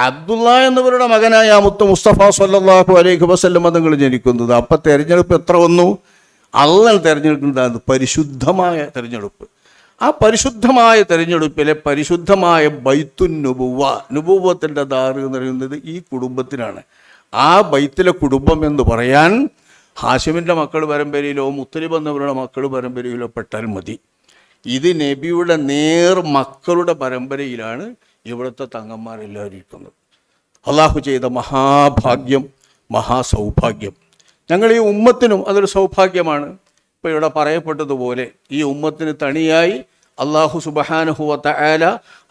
അബ്ദുള്ള എന്നവരുടെ മകനായ മുസ്തഫ സല്ലല്ലാഹു അലൈഹി വസല്ലം തങ്ങൾ ജനിക്കുന്നത്. അപ്പം തിരഞ്ഞെടുപ്പ് എത്ര വന്നു? അള്ളാഹ് തിരഞ്ഞെടുക്കുന്നതാണ് പരിശുദ്ധമായ തിരഞ്ഞെടുപ്പ്. ആ പരിശുദ്ധമായ തിരഞ്ഞെടുപ്പിലെ പരിശുദ്ധമായ ബൈത്തുൻ നുബുവ്വത്തിൻ്റെ ദാറ് എന്ന് പറയുന്നത് ഈ കുടുംബത്തിനാണ്. ആ ബൈത്തിലെ കുടുംബം എന്ന് പറയാൻ ഹാഷിമിൻ്റെ മക്കൾ പരമ്പരയിലോ മുത്തലിബ് എന്നവരുടെ മക്കൾ പരമ്പരയിലോ പെട്ടാൽ മതി. ഇത് നബിയുടെ മക്കളുടെ പരമ്പരയിലാണ് ഇവിടുത്തെ തങ്ങന്മാരെല്ലാവരും ഇരിക്കുന്നത്. അള്ളാഹു ചെയ്ത മഹാഭാഗ്യം, മഹാസൗഭാഗ്യം. ഞങ്ങൾ ഈ ഉമ്മത്തിനും അതൊരു സൗഭാഗ്യമാണ്. ഇപ്പോൾ ഇവിടെ പറയപ്പെട്ടതുപോലെ ഈ ഉമ്മത്തിന് തണിയായി അള്ളാഹു സുബ്ഹാനഹു വ തആല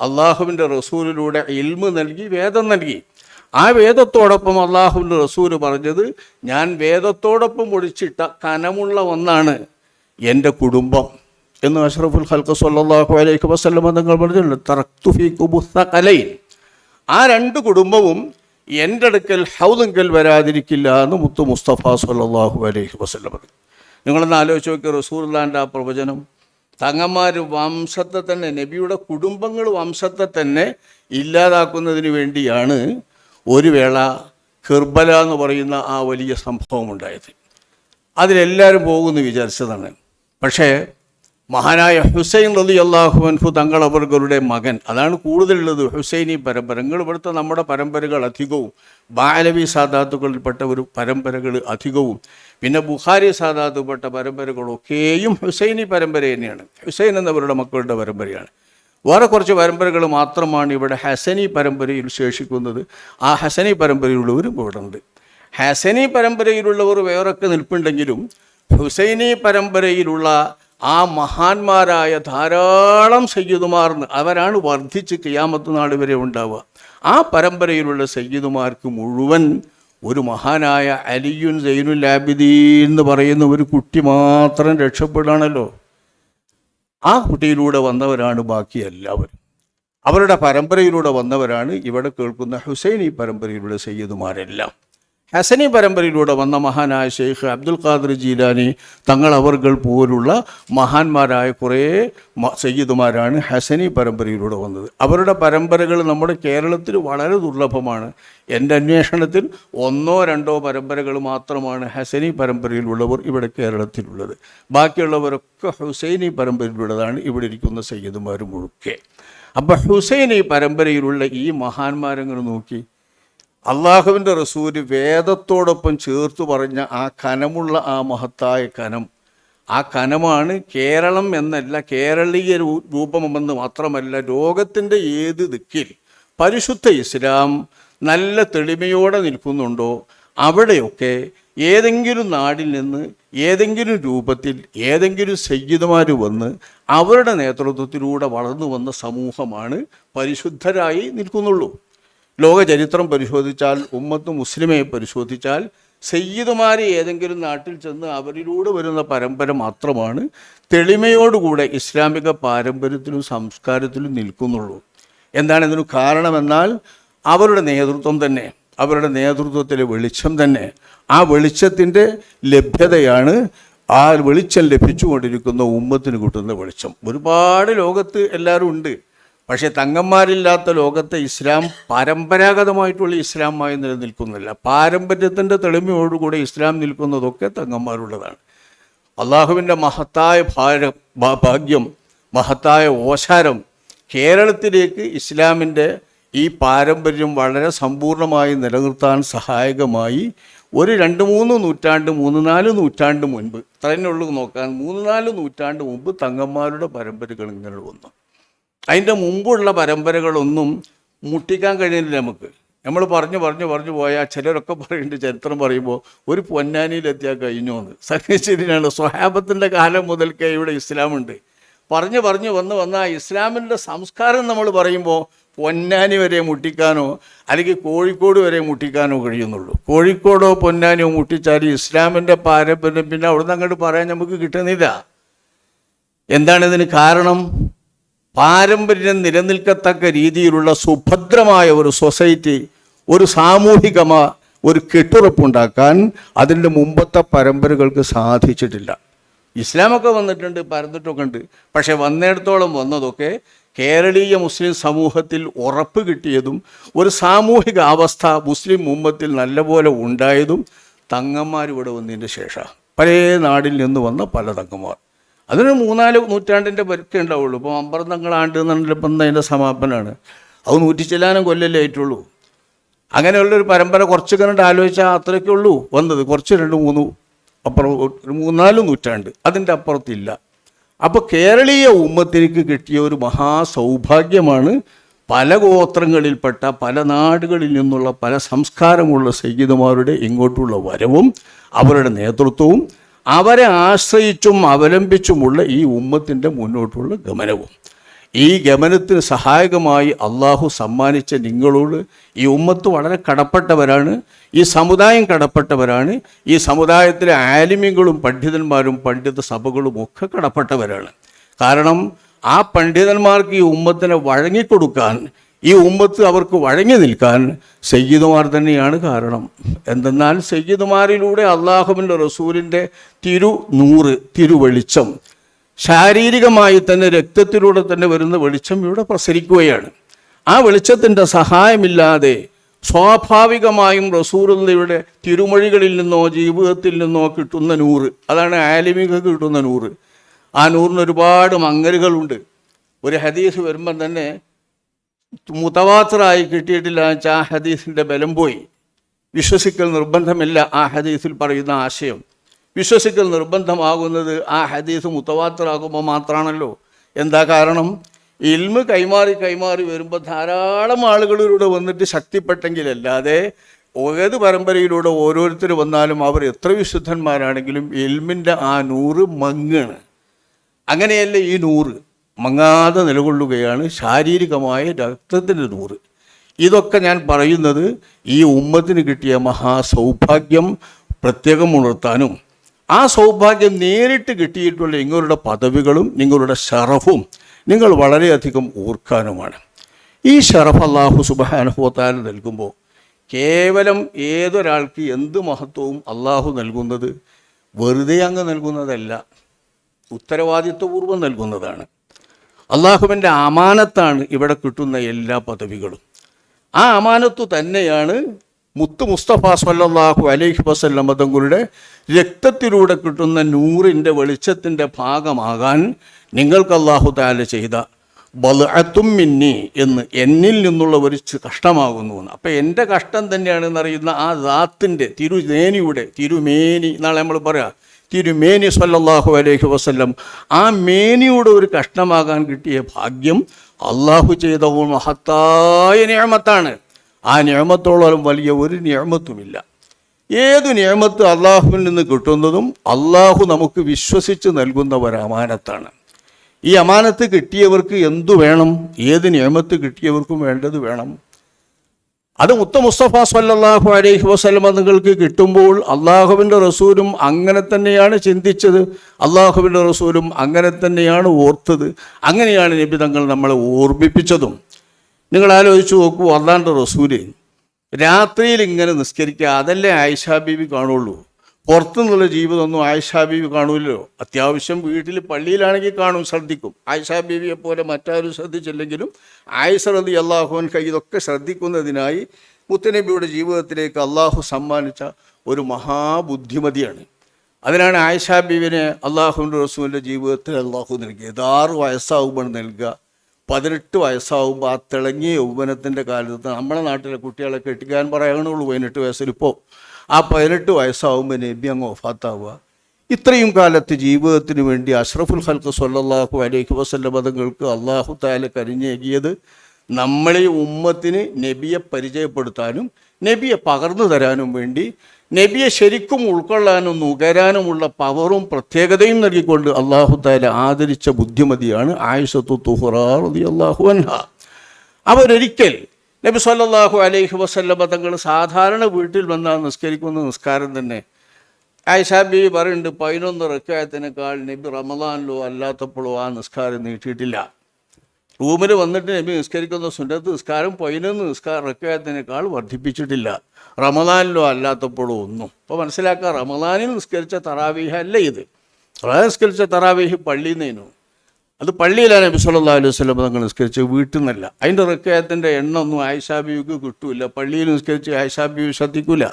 അള്ളാഹുവിൻ്റെ റസൂലിലൂടെ ഇൽമ് നൽകി, വേദം നൽകി. ആ വേദത്തോടൊപ്പം അള്ളാഹുവിൻ്റെ റസൂൽ പറഞ്ഞത്, ഞാൻ വേദത്തോടൊപ്പം ഒഴിച്ചിട്ട കനമുള്ള ഒന്നാണ് എൻ്റെ കുടുംബം എന്ന് അഷ്റഫുൽ ഖൽഖ് സ്വല്ലല്ലാഹു അലൈഹി വസല്ലം തങ്ങൾ പറഞ്ഞിട്ടുണ്ട്. തറക്തു ഫീകും സഖലൈൻ. ആ രണ്ട് കുടുംബവും എൻ്റെ അടുക്കൽ ഹൗദുങ്കൽ വരാതിരിക്കില്ല എന്ന് മുത്തു മുസ്തഫ സ്വല്ലല്ലാഹു അലൈഹി വസല്ലം പറഞ്ഞു. നിങ്ങളൊന്ന് ആലോചിച്ച് നോക്കി റസൂലുള്ളാഹിൻ്റെ ആ പ്രവചനം. തങ്ങന്മാർ വംശത്തെ തന്നെ, നബിയുടെ കുടുംബങ്ങൾ വംശത്തെ തന്നെ ഇല്ലാതാക്കുന്നതിന് വേണ്ടിയാണ് ഒരു വേള കിർബല എന്ന് പറയുന്ന ആ വലിയ സംഭവം ഉണ്ടായത്. അതിലെല്ലാവരും പോകുമെന്ന് വിചാരിച്ചതാണ്. പക്ഷേ മഹാനായ ഹുസൈൻ റളിയല്ലാഹു അൻഹു തങ്ങൾ അവരുടെ മകൻ, അതാണ് കൂടുതലുള്ളത് ഹുസൈനി പരമ്പര. നിങ്ങൾ ഇവിടുത്തെ നമ്മുടെ പരമ്പരകൾ അധികവും ബാലവി സാദാത്തുകളിൽപ്പെട്ട ഒരു പരമ്പരകൾ അധികവും പിന്നെ ബുഖാരി സാദാത്തുപ്പെട്ട പരമ്പരകളൊക്കെയും ഹുസൈനി പരമ്പര തന്നെയാണ്. ഹുസൈൻ എന്നവരുടെ മക്കളുടെ പരമ്പരയാണ്. വേറെ കുറച്ച് പരമ്പരകൾ മാത്രമാണ് ഇവിടെ ഹസനി പരമ്പരയിൽ ശേഷിക്കുന്നത്. ആ ഹസനി പരമ്പരയിലുള്ളവരും ഇവിടെ ഉണ്ട്. ഹസനി പരമ്പരയിലുള്ളവർ വേറൊക്കെ നിൽപ്പുണ്ടെങ്കിലും ഹുസൈനി പരമ്പരയിലുള്ള ആ മഹാന്മാരായ ധാരാളം സയ്യിദുമാർ അവരാണ് വർദ്ധിച്ച് ഖിയാമത്ത് നാൾ വരെ ഉണ്ടാവുക. ആ പരമ്പരയിലുള്ള സയ്യിദുമാർക്ക് മുഴുവൻ ഒരു മഹാനായ അലിയുൻ സൈനുൽ ആബിദീൻ എന്ന് പറയുന്ന ഒരു കുട്ടി മാത്രം രക്ഷപ്പെടാണല്ലോ. ആ കുട്ടിയിലൂടെ വന്നവരാണ് ബാക്കി എല്ലാവരും. അവരുടെ പരമ്പരയിലൂടെ വന്നവരാണ് ഇവിടെ കേൾക്കുന്ന ഹുസൈനി പരമ്പരയിലുള്ള സയ്യിദുമാരെല്ലാം. ഹസനി പരമ്പരയിലൂടെ വന്ന മഹാനായ ഷെയ്ഖ് അബ്ദുൽ ഖാദിർ ജീലാനി തങ്ങൾ അവർകൾ പോലുള്ള മഹാന്മാരായ കുറേ സയ്യിദുമാരാണ് ഹസനി പരമ്പരയിലൂടെ വന്നത്. അവരുടെ പരമ്പരകൾ നമ്മുടെ കേരളത്തിൽ വളരെ ദുർലഭമാണ്. എൻ്റെ അന്വേഷണത്തിൽ 1-2 പരമ്പരകൾ മാത്രമാണ് ഹസനി പരമ്പരയിലുള്ളവർ ഇവിടെ കേരളത്തിലുള്ളത്. ബാക്കിയുള്ളവരൊക്കെ ഹുസൈനി പരമ്പരയിലുള്ളതാണ് ഇവിടെ ഇരിക്കുന്ന സയ്യിദുമാർ മുഴുക്കെ. അപ്പോൾ ഹുസൈനി പരമ്പരയിലുള്ള ഈ മഹാന്മാരങ്ങൾ നോക്കി, അള്ളാഹുവിൻ്റെ റസൂല് വേദത്തോടൊപ്പം ചേർത്ത് പറഞ്ഞ ആ കനമുള്ള ആ മഹത്തായ കനം, ആ കനമാണ് കേരളം എന്നല്ല, കേരളീയ രൂപമെന്ന് മാത്രമല്ല, ലോകത്തിൻ്റെ ഏത് ദിക്കിൽ പരിശുദ്ധ ഇസ്ലാം നല്ല തെളിമയോടെ നിൽക്കുന്നുണ്ടോ അവിടെയൊക്കെ ഏതെങ്കിലും നാടിൽ നിന്ന് ഏതെങ്കിലും രൂപത്തിൽ ഏതെങ്കിലും സയ്യിദുമാർ വന്ന് അവരുടെ നേതൃത്വത്തിലൂടെ വളർന്നു വന്ന സമൂഹമാണ് പരിശുദ്ധരായി നിൽക്കുന്നുള്ളൂ. ലോക ചരിത്രം പരിശോധിച്ചാൽ, ഉമ്മത്ത് മുസ്ലിമെ പരിശോധിച്ചാൽ, സയ്യിദുമാർ ഏതെങ്കിലും നാട്ടിൽ ചെന്ന് അവരിലൂടെ വരുന്ന പരമ്പര മാത്രമാണ് തെളിമയോടുകൂടെ ഇസ്ലാമിക പാരമ്പര്യത്തിലും സംസ്കാരത്തിലും നിൽക്കുന്നുള്ളൂ. എന്താണ് ഇതിന് കാരണമെന്നാൽ അവരുടെ നേതൃത്വം തന്നെ, അവരുടെ നേതൃത്വത്തിലെ വെളിച്ചം തന്നെ, ആ വെളിച്ചത്തിൻ്റെ ലഭ്യതയാണ് ആ വെളിച്ചം ലഭിച്ചുകൊണ്ടിരിക്കുന്ന ഉമ്മത്തിന് കിട്ടുന്ന വെളിച്ചം. ഒരുപാട് ലോകത്ത് എല്ലാവരും ഉണ്ട്. പക്ഷേ തങ്ങന്മാരില്ലാത്ത ലോകത്തെ ഇസ്ലാം പരമ്പരാഗതമായിട്ടുള്ള ഇസ്ലാമായി നിലനിൽക്കുന്നില്ല. പാരമ്പര്യത്തിൻ്റെ തെളിമയോടുകൂടെ ഇസ്ലാം നിൽക്കുന്നതൊക്കെ തങ്ങന്മാരുള്ളതാണ്. അള്ളാഹുവിൻ്റെ മഹത്തായ ഭാഗ്യം, മഹത്തായ ഓശാരം, കേരളത്തിലേക്ക് ഇസ്ലാമിൻ്റെ ഈ പാരമ്പര്യം വളരെ സമ്പൂർണ്ണമായി നിലനിർത്താൻ സഹായകമായി ഒരു 2-3 നൂറ്റാണ്ട് 3-4 നൂറ്റാണ്ട് മുൻപ്, ഇത്രയുള്ളൂ നോക്കാൻ, 3-4 നൂറ്റാണ്ട് മുമ്പ് തങ്ങന്മാരുടെ പരമ്പരകൾ ഇങ്ങനെ വന്നു. അതിൻ്റെ മുമ്പുള്ള പരമ്പരകളൊന്നും മുട്ടിക്കാൻ കഴിയുന്നില്ല നമുക്ക്. നമ്മൾ പറഞ്ഞു പോയാൽ ചിലരൊക്കെ പറയുന്നുണ്ട്, ചരിത്രം പറയുമ്പോൾ ഒരു പൊന്നാനിയിലെത്തിയാൽ കഴിഞ്ഞു എന്ന്. സത്യശരിയാണ്. സ്വഹാബത്തിൻ്റെ കാലം മുതൽക്കേ ഇവിടെ ഇസ്ലാമുണ്ട്. പറഞ്ഞു വന്ന് ആ ഇസ്ലാമിൻ്റെ സംസ്കാരം നമ്മൾ പറയുമ്പോൾ പൊന്നാനി വരെ മുട്ടിക്കാനോ അല്ലെങ്കിൽ കോഴിക്കോട് വരെ മുട്ടിക്കാനോ കഴിയുന്നുള്ളൂ. കോഴിക്കോടോ പൊന്നാനിയോ മുട്ടിച്ചാൽ ഇസ്ലാമിൻ്റെ പാരമ്പര്യം പിന്നെ അവിടെ നിന്ന് അങ്ങോട്ട് പറയാൻ നമുക്ക് കിട്ടുന്നില്ല. എന്താണിതിന് കാരണം? പാരമ്പര്യം നിലനിൽക്കത്തക്ക രീതിയിലുള്ള സുഭദ്രമായ ഒരു സൊസൈറ്റി, ഒരു ഒരു കെട്ടുറപ്പുണ്ടാക്കാൻ അതിൻ്റെ മുമ്പത്തെ പരമ്പരകൾക്ക് സാധിച്ചിട്ടില്ല. ഇസ്ലാമൊക്കെ വന്നിട്ടുണ്ട്, പരന്നിട്ടൊക്കെ ഉണ്ട്. പക്ഷെ വന്നിടത്തോളം വന്നതൊക്കെ കേരളീയ മുസ്ലിം സമൂഹത്തിൽ ഉറപ്പ് കിട്ടിയതും ഒരു സാമൂഹിക അവസ്ഥ മുസ്ലിം ഉമ്മത്തിൽ നല്ലപോലെ ഉണ്ടായതും തങ്ങന്മാരിവിടെ വന്നതിൻ്റെ ശേഷം. പല നാടിൽ നിന്ന് വന്ന പല തങ്ങന്മാർ. അതിന് 3-4 നൂറ്റാണ്ടിൻ്റെ പരിക്കേ ഉണ്ടാവുള്ളൂ. ഇപ്പോൾ അമ്പർത്തങ്ങളാണ്ട് എന്നുള്ളപ്പം അതിൻ്റെ സമാപനമാണ്. അത് 100 ചില്ലാനം കൊല്ലല്ലേ ആയിട്ടുള്ളൂ. അങ്ങനെയുള്ളൊരു പരമ്പര കുറച്ച് കണ്ട് ആലോചിച്ചാൽ അത്രയ്ക്കേ ഉള്ളൂ വന്നത്. കുറച്ച് 2-3 അപ്പുറം 3-4 നൂറ്റാണ്ട് അതിൻ്റെ അപ്പുറത്തില്ല. അപ്പോൾ കേരളീയ ഉമ്മത്തിലേക്ക് കിട്ടിയ ഒരു മഹാസൗഭാഗ്യമാണ് പല ഗോത്രങ്ങളിൽപ്പെട്ട പല നാടുകളിൽ നിന്നുള്ള പല സംസ്കാരമുള്ള സയ്യിദുമാരുടെ ഇങ്ങോട്ടുള്ള വരവും അവരുടെ നേതൃത്വവും അവരെ ആശ്രയിച്ചും അവലംബിച്ചുമുള്ള ഈ ഉമ്മത്തിൻ്റെ മുന്നോട്ടുള്ള ഗമനവും. ഈ ഗമനത്തിന് സഹായകമായി അള്ളാഹു സമ്മാനിച്ച നിങ്ങളോട് ഈ ഉമ്മത്ത് വളരെ കടപ്പെട്ടവരാണ്. ഈ സമുദായം കടപ്പെട്ടവരാണ്. ഈ സമുദായത്തിലെ ആലിമ്യങ്ങളും പണ്ഡിതന്മാരും പണ്ഡിത സഭകളും ഒക്കെ കടപ്പെട്ടവരാണ്. കാരണം ആ പണ്ഡിതന്മാർക്ക് ഈ ഉമ്മത്തിനെ വഴങ്ങിക്കൊടുക്കാൻ, ഈ ഉമ്മത്ത് അവർക്ക് വഴങ്ങി നിൽക്കാൻ സയ്യിദുമാർ തന്നെയാണ് കാരണം. എന്തെന്നാൽ സയ്യിദുമാരിലൂടെ അള്ളാഹുവിൻ്റെ റസൂലിൻ്റെ തിരുവെളിച്ചം ശാരീരികമായി തന്നെ രക്തത്തിലൂടെ തന്നെ വരുന്ന വെളിച്ചം ഇവിടെ പ്രസരിക്കുകയാണ്. ആ വെളിച്ചത്തിൻ്റെ സഹായമില്ലാതെ സ്വാഭാവികമായും റസൂലുള്ളാഹിയുടെ തിരുമൊഴികളിൽ നിന്നോ ജീവിതത്തിൽ നിന്നോ കിട്ടുന്ന നൂറ്, അതാണ് ആലിമികൾക്ക് കിട്ടുന്ന നൂറ്. ആ നൂറിന് ഒരുപാട് മങ്ങലുകളുണ്ട്. ഒരു ഹദീസ് വരുമ്പം തന്നെ മുതവാത്തിറായി കിട്ടിയിട്ടില്ല വെച്ചാൽ ആ ഹദീസിൻ്റെ ബലം പോയി. വിശ്വസിക്കൽ നിർബന്ധമില്ല ആ ഹദീസിൽ പറയുന്ന ആശയം. വിശ്വസിക്കൽ നിർബന്ധമാകുന്നത് ആ ഹദീസ് മുതവാത്തിറാകുമ്പോൾ മാത്രമാണല്ലോ. എന്താ കാരണം? ഇൽമ് കൈമാറി വരുമ്പോൾ ധാരാളം ആളുകളിലൂടെ വന്നിട്ട് ശക്തിപ്പെട്ടെങ്കിലല്ലാതെ ഏത് പരമ്പരയിലൂടെ ഓരോരുത്തർ വന്നാലും അവർ എത്ര വിശുദ്ധന്മാരാണെങ്കിലും ഇൽമിൻ്റെ ആ നൂറ് മങ്ങാണ്. അങ്ങനെയല്ല ഈ നൂറ് മങ്ങാതെ നിലകൊള്ളുകയാണ് ശാരീരികമായ രക്തത്തിൻ്റെ നൂറ്. ഇതൊക്കെ ഞാൻ പറയുന്നത് ഈ ഉമ്മത്തിന് കിട്ടിയ മഹാസൗഭാഗ്യം പ്രത്യേകം ഉണർത്താനും ആ സൗഭാഗ്യം നേരിട്ട് കിട്ടിയിട്ടുള്ള നിങ്ങളുടെ പദവികളും നിങ്ങളുടെ ഷറഫും നിങ്ങൾ വളരെയധികം ഓർക്കാനുമാണ്. ഈ ഷറഫ് അല്ലാഹു സുബ്ഹാനഹു വ തആല നൽകുമ്പോൾ കേവലം ഏതൊരാൾക്ക് എന്ത് മഹത്വവും അള്ളാഹു നൽകുന്നത് വെറുതെ അങ്ങ് നൽകുന്നതല്ല, ഉത്തരവാദിത്വപൂർവ്വം നൽകുന്നതാണ്. അള്ളാഹുവിൻ്റെ അമാനത്താണ് ഇവിടെ കിട്ടുന്ന എല്ലാ പദവികളും. ആ അമാനത്തു തന്നെയാണ് മുത്ത് മുസ്തഫ സല്ലല്ലാഹു അലൈഹി വസല്ലം തങ്ങളുടെ രക്തത്തിലൂടെ കിട്ടുന്ന നൂറിൻ്റെ വെളിച്ചത്തിൻ്റെ ഭാഗമാകാൻ നിങ്ങൾക്ക് അല്ലാഹു തആല ചെയ്ത ബൽഅത്തും മിന്നി എന്ന്, എന്നിൽ നിന്നുള്ള ഒരു കഷ്ടമാകുന്നു. അപ്പോൾ എൻ്റെ കഷ്ടം തന്നെയാണെന്നറിയുന്ന ആ ദാത്തിൻ്റെ തിരുമേനി നാളെ നമ്മൾ പറയാം, തിരുമേനി സല്ലല്ലാഹു അലൈഹി വസല്ലം, ആ മേനിയുടെ ഒരു കഷ്ടമാകാൻ കിട്ടിയ ഭാഗ്യം അള്ളാഹു ചെയ്ത മഹത്തായ നിഅമത്താണ്. ആ നിഅമത്തോളം വലിയ ഒരു നിഅമത്തുമില്ല. ഏത് നിഅമത്ത് അള്ളാഹുവിൽ നിന്ന് കിട്ടുന്നതും അള്ളാഹു നമുക്ക് വിശ്വസിച്ച് നൽകുന്ന ഒരു അമാനത്താണ്. ഈ അമാനത്ത് കിട്ടിയവർക്ക് എന്തു വേണം? ഏത് നിഅമത്ത് കിട്ടിയവർക്കും വേണ്ടത് വേണം. അത് മുത്ത മുസ്തഫ സല്ലല്ലാഹു അലൈഹി വസല്ലം നിങ്ങൾക്ക് കിട്ടുമ്പോൾ അള്ളാഹുവിൻ്റെ റസൂലും അങ്ങനെ തന്നെയാണ് ചിന്തിച്ചത്, അള്ളാഹുവിൻ്റെ റസൂലും അങ്ങനെ തന്നെയാണ് ഓർത്തത്, അങ്ങനെയാണ് നബി തങ്ങൾ നമ്മളെ ഓർമ്മിപ്പിച്ചതും. നിങ്ങൾ ആലോചിച്ച് നോക്കൂ, അള്ളാഹുവിൻ്റെ റസൂല് രാത്രിയിൽ ഇങ്ങനെ നിസ്കരിക്കുക, അതല്ലേ ആയിഷാ ബീവി കാണുള്ളൂ. പുറത്തുനിന്നുള്ള ജീവിതമൊന്നും ആയിഷാ ബീവി കാണൂല്ലോ. അത്യാവശ്യം വീട്ടിൽ പള്ളിയിലാണെങ്കിൽ കാണും, ശ്രദ്ധിക്കും. ആയിഷാ ബീവിയെ പോലെ മറ്റാരും ശ്രദ്ധിച്ചില്ലെങ്കിലും ആയിഷ റളിയല്ലാഹു അൻഹ ഇതൊക്കെ ശ്രദ്ധിക്കുന്നതിനായി മുത്തനബിയുടെ ജീവിതത്തിലേക്ക് അള്ളാഹു സമ്മാനിച്ച ഒരു മഹാബുദ്ധിമതിയാണ്. അതിനാണ് ആയിഷാ ബീവിനെ അള്ളാഹുവിൻ്റെ റസൂലിൻ്റെ ജീവിതത്തിൽ അള്ളാഹു നൽകിയത്. 6 വയസ്സാവുമ്പോൾ നൽകുക, 18 വയസ്സാവുമ്പോൾ ആ തിളങ്ങിയ യൗവനത്തിൻ്റെ കാലത്ത് നമ്മുടെ നാട്ടിലെ കുട്ടികളെ കെട്ടിക്കാൻ പറയാനുള്ളൂ 18 വയസ്സിലിപ്പോൾ. ആ 18 വയസ്സാവുമ്പോൾ നബി അങ്ങ് വഫാത്താവുക. ഇത്രയും കാലത്ത് ജീവിതത്തിന് വേണ്ടി അഷ്റഫുൽ ഖൽഖ് സ്വല്ലല്ലാഹു അലൈഹി വസല്ലം തങ്ങൾക്ക് അല്ലാഹു തആല കനിഞ്ഞേകിയത് നമ്മളെ ഉമ്മത്തിന് നബിയെ പരിചയപ്പെടുത്താനും നബിയെ പകർന്നു തരാനും വേണ്ടി നബിയെ ശരിക്കും ഉൾക്കൊള്ളാനും നുകരാനുമുള്ള പവറും പ്രത്യേകതയും നൽകിക്കൊണ്ട് അല്ലാഹു തആല ആദരിച്ച ബുദ്ധിമതിയാണ് ആയിഷത്തു തുഹ്റാ റളിയല്ലാഹു അൻഹാ. അവരൊരിക്കൽ നബി സല്ലല്ലാഹു അലൈഹി വസല്ലം തങ്ങൾ സാധാരണ വീട്ടിൽ വന്നാൽ നിസ്കരിക്കുന്ന നിസ്കാരം തന്നെ ആയിഷാ ബീവി പറയുന്നുണ്ട്, 11 റക്അത്തിനേക്കാൾ നബി റമദാനിലോ അല്ലാത്തപ്പോഴോ ആ നിസ്കാരം നീട്ടിയിട്ടില്ല. റൂമിൽ വന്നിട്ട് നബി നിസ്കരിക്കുന്ന സുന്നത്ത് നിസ്കാരം 11 റക്അത്തിനേക്കാൾ വർദ്ധിപ്പിച്ചിട്ടില്ല, റമദാനിലോ അല്ലാത്തപ്പോഴോ ഒന്നും. അപ്പോൾ മനസ്സിലാക്കുക, റമദാനിൽ നിസ്കരിച്ച തറാവീഹ് അല്ല ഇത്. നിസ്കരിച്ച തറാവീഹ് പള്ളിയിൽ നിന്നു, അത് പള്ളിയിലാണ് നബി സല്ലല്ലാഹു അലൈഹി വസല്ലം തങ്ങൾ നിസ്കരിച്ച്, വീട്ടിൽ നിന്നല്ല. അതിൻ്റെ റക്അത്തിൻ്റെ എണ്ണമൊന്നും ആയിഷാ ബീവിക്ക് കിട്ടൂല. പള്ളിയിൽ നിസ്കരിച്ച് ആയിഷാ ബീവി ശ്രദ്ധിക്കൂല.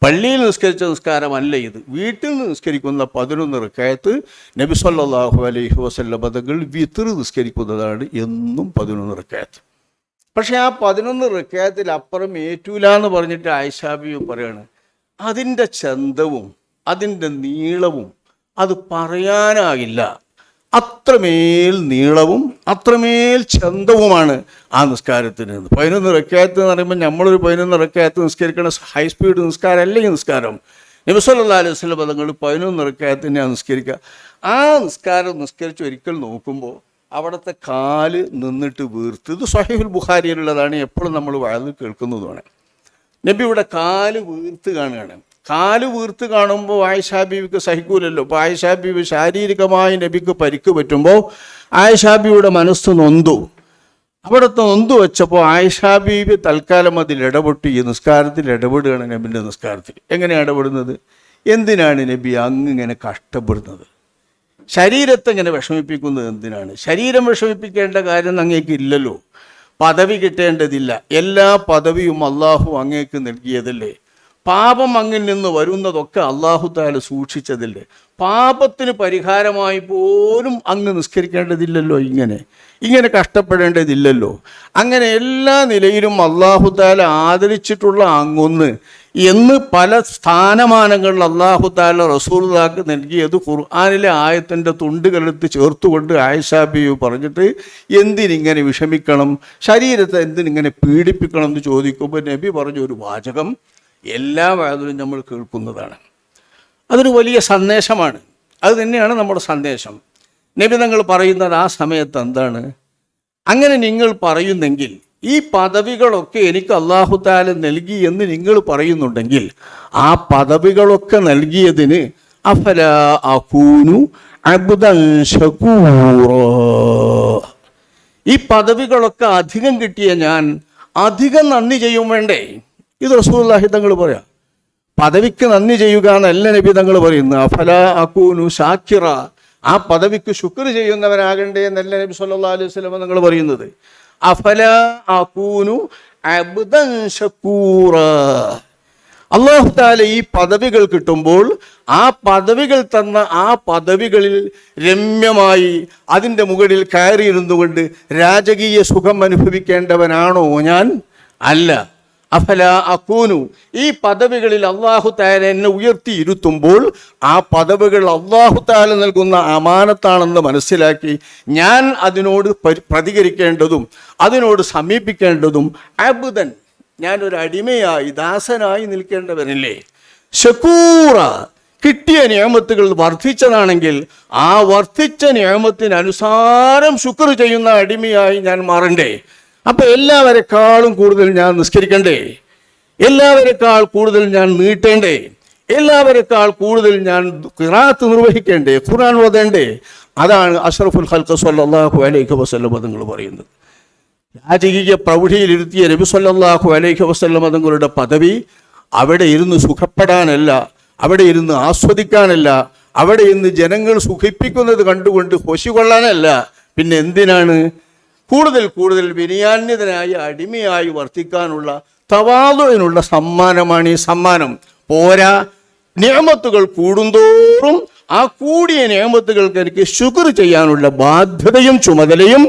പള്ളിയിൽ നിസ്കരിച്ച നിസ്കാരമല്ല ഇത്. വീട്ടിൽ നിന്ന് നിസ്കരിക്കുന്ന 11 റക്അത്ത് നബി സല്ലല്ലാഹു അലൈഹി വസല്ലം തങ്ങൾ വിത്ർ നിസ്കരിക്കുന്നതാണ് എന്നും 11 റക്അത്ത്. പക്ഷേ ആ 11 റക്അത്തിൽ അപ്പുറം ഏറ്റൂല എന്ന് പറഞ്ഞിട്ട് ആയിഷാ ബീവി പറയാണ്, അതിൻ്റെ ചന്തവും അതിൻ്റെ നീളവും അത് പറയാനാകില്ല. അത്രമേൽ നീളവും അത്രമേൽ ചന്തവുമാണ് ആ നിസ്കാരത്തിന്. 11 റക്അത്ത് എന്ന് പറയുമ്പോൾ നമ്മളൊരു 11 റക്അത്ത് നിസ്കരിക്കണ ഹൈ സ്പീഡ് നിസ്കാരമല്ല ഈ നിസ്കാരം. നബി സല്ലല്ലാഹു അലൈഹി വസല്ലം തങ്ങൾ 11 റക്അത്തിനെയാണ് നിസ്കരിക്കുക. ആ നിസ്കാരം നിസ്കരിച്ച് ഒരിക്കൽ നോക്കുമ്പോൾ അവിടുത്തെ കാല് നിന്നിട്ട് വീർത്ത്, ഇത് സ്വഹീഹുൽ ബുഖാരിയിലുള്ളതാണ്, എപ്പോഴും നമ്മൾ വഅദ് കേൾക്കുന്നതുമാണ്. നബിയുടെ കാല് വീർത്ത് കാണുകയാണ്. കാല് വീർത്ത് കാണുമ്പോൾ ആയിഷാ ബീവിക്ക് സഹിക്കൂലല്ലോ. അപ്പോൾ ആയിഷാ ബീവി ശാരീരികമായി നബിക്ക് പരിക്ക് പറ്റുമ്പോൾ ആയിഷാ ബീവിയുടെ മനസ്സ് നൊന്തു. അവിടുത്തെ നൊന്തു വെച്ചപ്പോൾ ആയിഷാ ബീവി തൽക്കാലം അതിൽ ഇടപെട്ട് ഈ നിസ്കാരത്തിൽ ഇടപെടുകയാണ്. നബിൻ്റെ നിസ്കാരത്തിൽ എങ്ങനെയാണ് ഇടപെടുന്നത്? എന്തിനാണ് നബി ഇങ്ങനെ കഷ്ടപ്പെടുന്നത്? ശരീരത്തെ ഇങ്ങനെ വിഷമിപ്പിക്കുന്നത് എന്തിനാണ്? ശരീരം വിഷമിപ്പിക്കേണ്ട കാര്യം അങ്ങേക്ക് ഇല്ലല്ലോ. പദവി കിട്ടേണ്ടതില്ല. എല്ലാ പദവിയും അള്ളാഹു അങ്ങേക്ക് നൽകിയതല്ലേ. പാപം അങ്ങിൽ നിന്ന് വരുന്നതൊക്കെ അള്ളാഹു തആല സൂക്ഷിച്ചതില്ലേ. പാപത്തിന് പരിഹാരമായി പോലും അങ്ങ് നിസ്കരിക്കേണ്ടതില്ലല്ലോ, ഇങ്ങനെ കഷ്ടപ്പെടേണ്ടതില്ലല്ലോ. അങ്ങനെ എല്ലാ നിലയിലും അള്ളാഹു തആല ആദരിച്ചിട്ടുള്ള അങ്ങൊന്ന് എന്ന് പല സ്ഥാനമാനങ്ങളിൽ അള്ളാഹു തആല റസൂലുള്ളാഹിക്ക് നൽകിയത് ഖുർആനിലെ ആയത്തിൻ്റെ തുണ്ടുകളെടുത്ത് ചേർത്തുകൊണ്ട് ആയിഷാ ബീവി പറഞ്ഞിട്ട് എന്തിനിങ്ങനെ വിഷമിക്കണം, ശരീരത്തെ എന്തിനിങ്ങനെ പീഡിപ്പിക്കണം എന്ന് ചോദിക്കുമ്പോൾ നബി പറഞ്ഞൊരു വാചകം എല്ലാ വാതിലും നമ്മൾ കേൾക്കുന്നതാണ്. അതൊരു വലിയ സന്ദേശമാണ്. അത് തന്നെയാണ് നമ്മുടെ സന്ദേശം. നബി തങ്ങൾ പറയുന്നത് ആ സമയത്ത് എന്താണ്, അങ്ങനെ നിങ്ങൾ പറയുന്നെങ്കിൽ ഈ പദവികളൊക്കെ എനിക്ക് അല്ലാഹു തആല നൽകി എന്ന് നിങ്ങൾ പറയുന്നുണ്ടെങ്കിൽ ആ പദവികളൊക്കെ നൽകിയതിന് അഫലാ അകൂനു അബ്ദൻ ശകൂറാ, ഈ പദവികളൊക്കെ അധികം കിട്ടിയ ഞാൻ അധികം നന്ദി ചെയ്യും വേണ്ടേ? ഇത് റസൂലുള്ളാഹി തങ്ങൾ പറയാം. പദവിക്ക് നന്ദി ചെയ്യുക എന്നല്ല നബി തങ്ങൾ പറയുന്നത്. അഫലാ അകൂനു ശാക്കിറ, ആ പദവിക്ക് ശുക്ർ ചെയ്യുന്നവരാകണ്ടേ എന്നല്ല നബി സല്ലല്ലാഹു അലൈഹി വസല്ലം തങ്ങൾ പറയുന്നത്. അഫലാ അകൂനു അബ്ദൻ ശകൂറ, അല്ലാഹു തആല ഈ പദവികൾ കിട്ടുമ്പോൾ ആ പദവികൾ തന്ന ആ പദവികളിൽ രമ്യമായി അതിൻ്റെ മുകളിൽ കയറിയിരുന്നു കൊണ്ട് രാജകീയ സുഖം അനുഭവിക്കേണ്ടവനാണോ ഞാൻ? അല്ല. അഫലാ അകൂനു, ഈ പദവികളിൽ അല്ലാഹു തആല എന്നെ ഉയർത്തിയിരുത്തുമ്പോൾ ആ പദവികൾ അല്ലാഹു തആല നൽകുന്ന അമാനത്താണെന്ന് മനസ്സിലാക്കി ഞാൻ അതിനോട് പ്രതികരിക്കേണ്ടതും അതിനോട് സമീപിക്കേണ്ടതും അബ്ദൻ, ഞാനൊരു അടിമയായി ദാസനായി നിൽക്കേണ്ടവനല്ലേ. ശകൂറ, കിട്ടിയ നിഅമത്തുകൾ വർദ്ധിച്ചതാണെങ്കിൽ ആ വർദ്ധിച്ച നിഅമത്തിനനുസാരം ശുക്ർ ചെയ്യുന്ന അടിമയായി ഞാൻ മാറണ്ടേ? അപ്പം എല്ലാവരെക്കാളും കൂടുതൽ ഞാൻ നിസ്കരിക്കണ്ടേ? എല്ലാവരെക്കാൾ കൂടുതൽ ഞാൻ നീട്ടേണ്ടേ? എല്ലാവരെക്കാൾ കൂടുതൽ ഞാൻ ഖിറാഅത്ത് നിർവഹിക്കേണ്ടേ? ഖുർആൻ ഓതേണ്ടേ? അതാണ് അഷ്റഫുൽ ഖൽഖ് സ്വല്ലല്ലാഹു അലൈഹി വസല്ലം തങ്ങൾ പറയുന്നത്. രാജകീയ പ്രൗഢിയിലിരുത്തിയ നബി സ്വല്ലല്ലാഹു അലൈഹി വസല്ലം തങ്ങളുടെ പദവി അവിടെ ഇരുന്ന് സുഖപ്പെടാനല്ല, അവിടെ ഇരുന്ന് ആസ്വദിക്കാനല്ല, അവിടെ ഇരുന്ന് ജനങ്ങൾ സുഖിപ്പിക്കുന്നത് കണ്ടുകൊണ്ട് കൊശി കൊള്ളാനല്ല. പിന്നെ എന്തിനാണ്? കൂടുതൽ കൂടുതൽ വിനയാന്യതനായ അടിമയായി വർത്തിക്കാനുള്ള തവാദുഇനുള്ള സമ്മാനമാണ് ഈ സമ്മാനം. പോരാ, നിഅമത്തുകൾ കൂടുന്തോറും ആ കൂടിയ നിഅമത്തുകൾക്ക് എനിക്ക് ശുക്ർ ചെയ്യാനുള്ള ബാധ്യതയും ചുമതലയും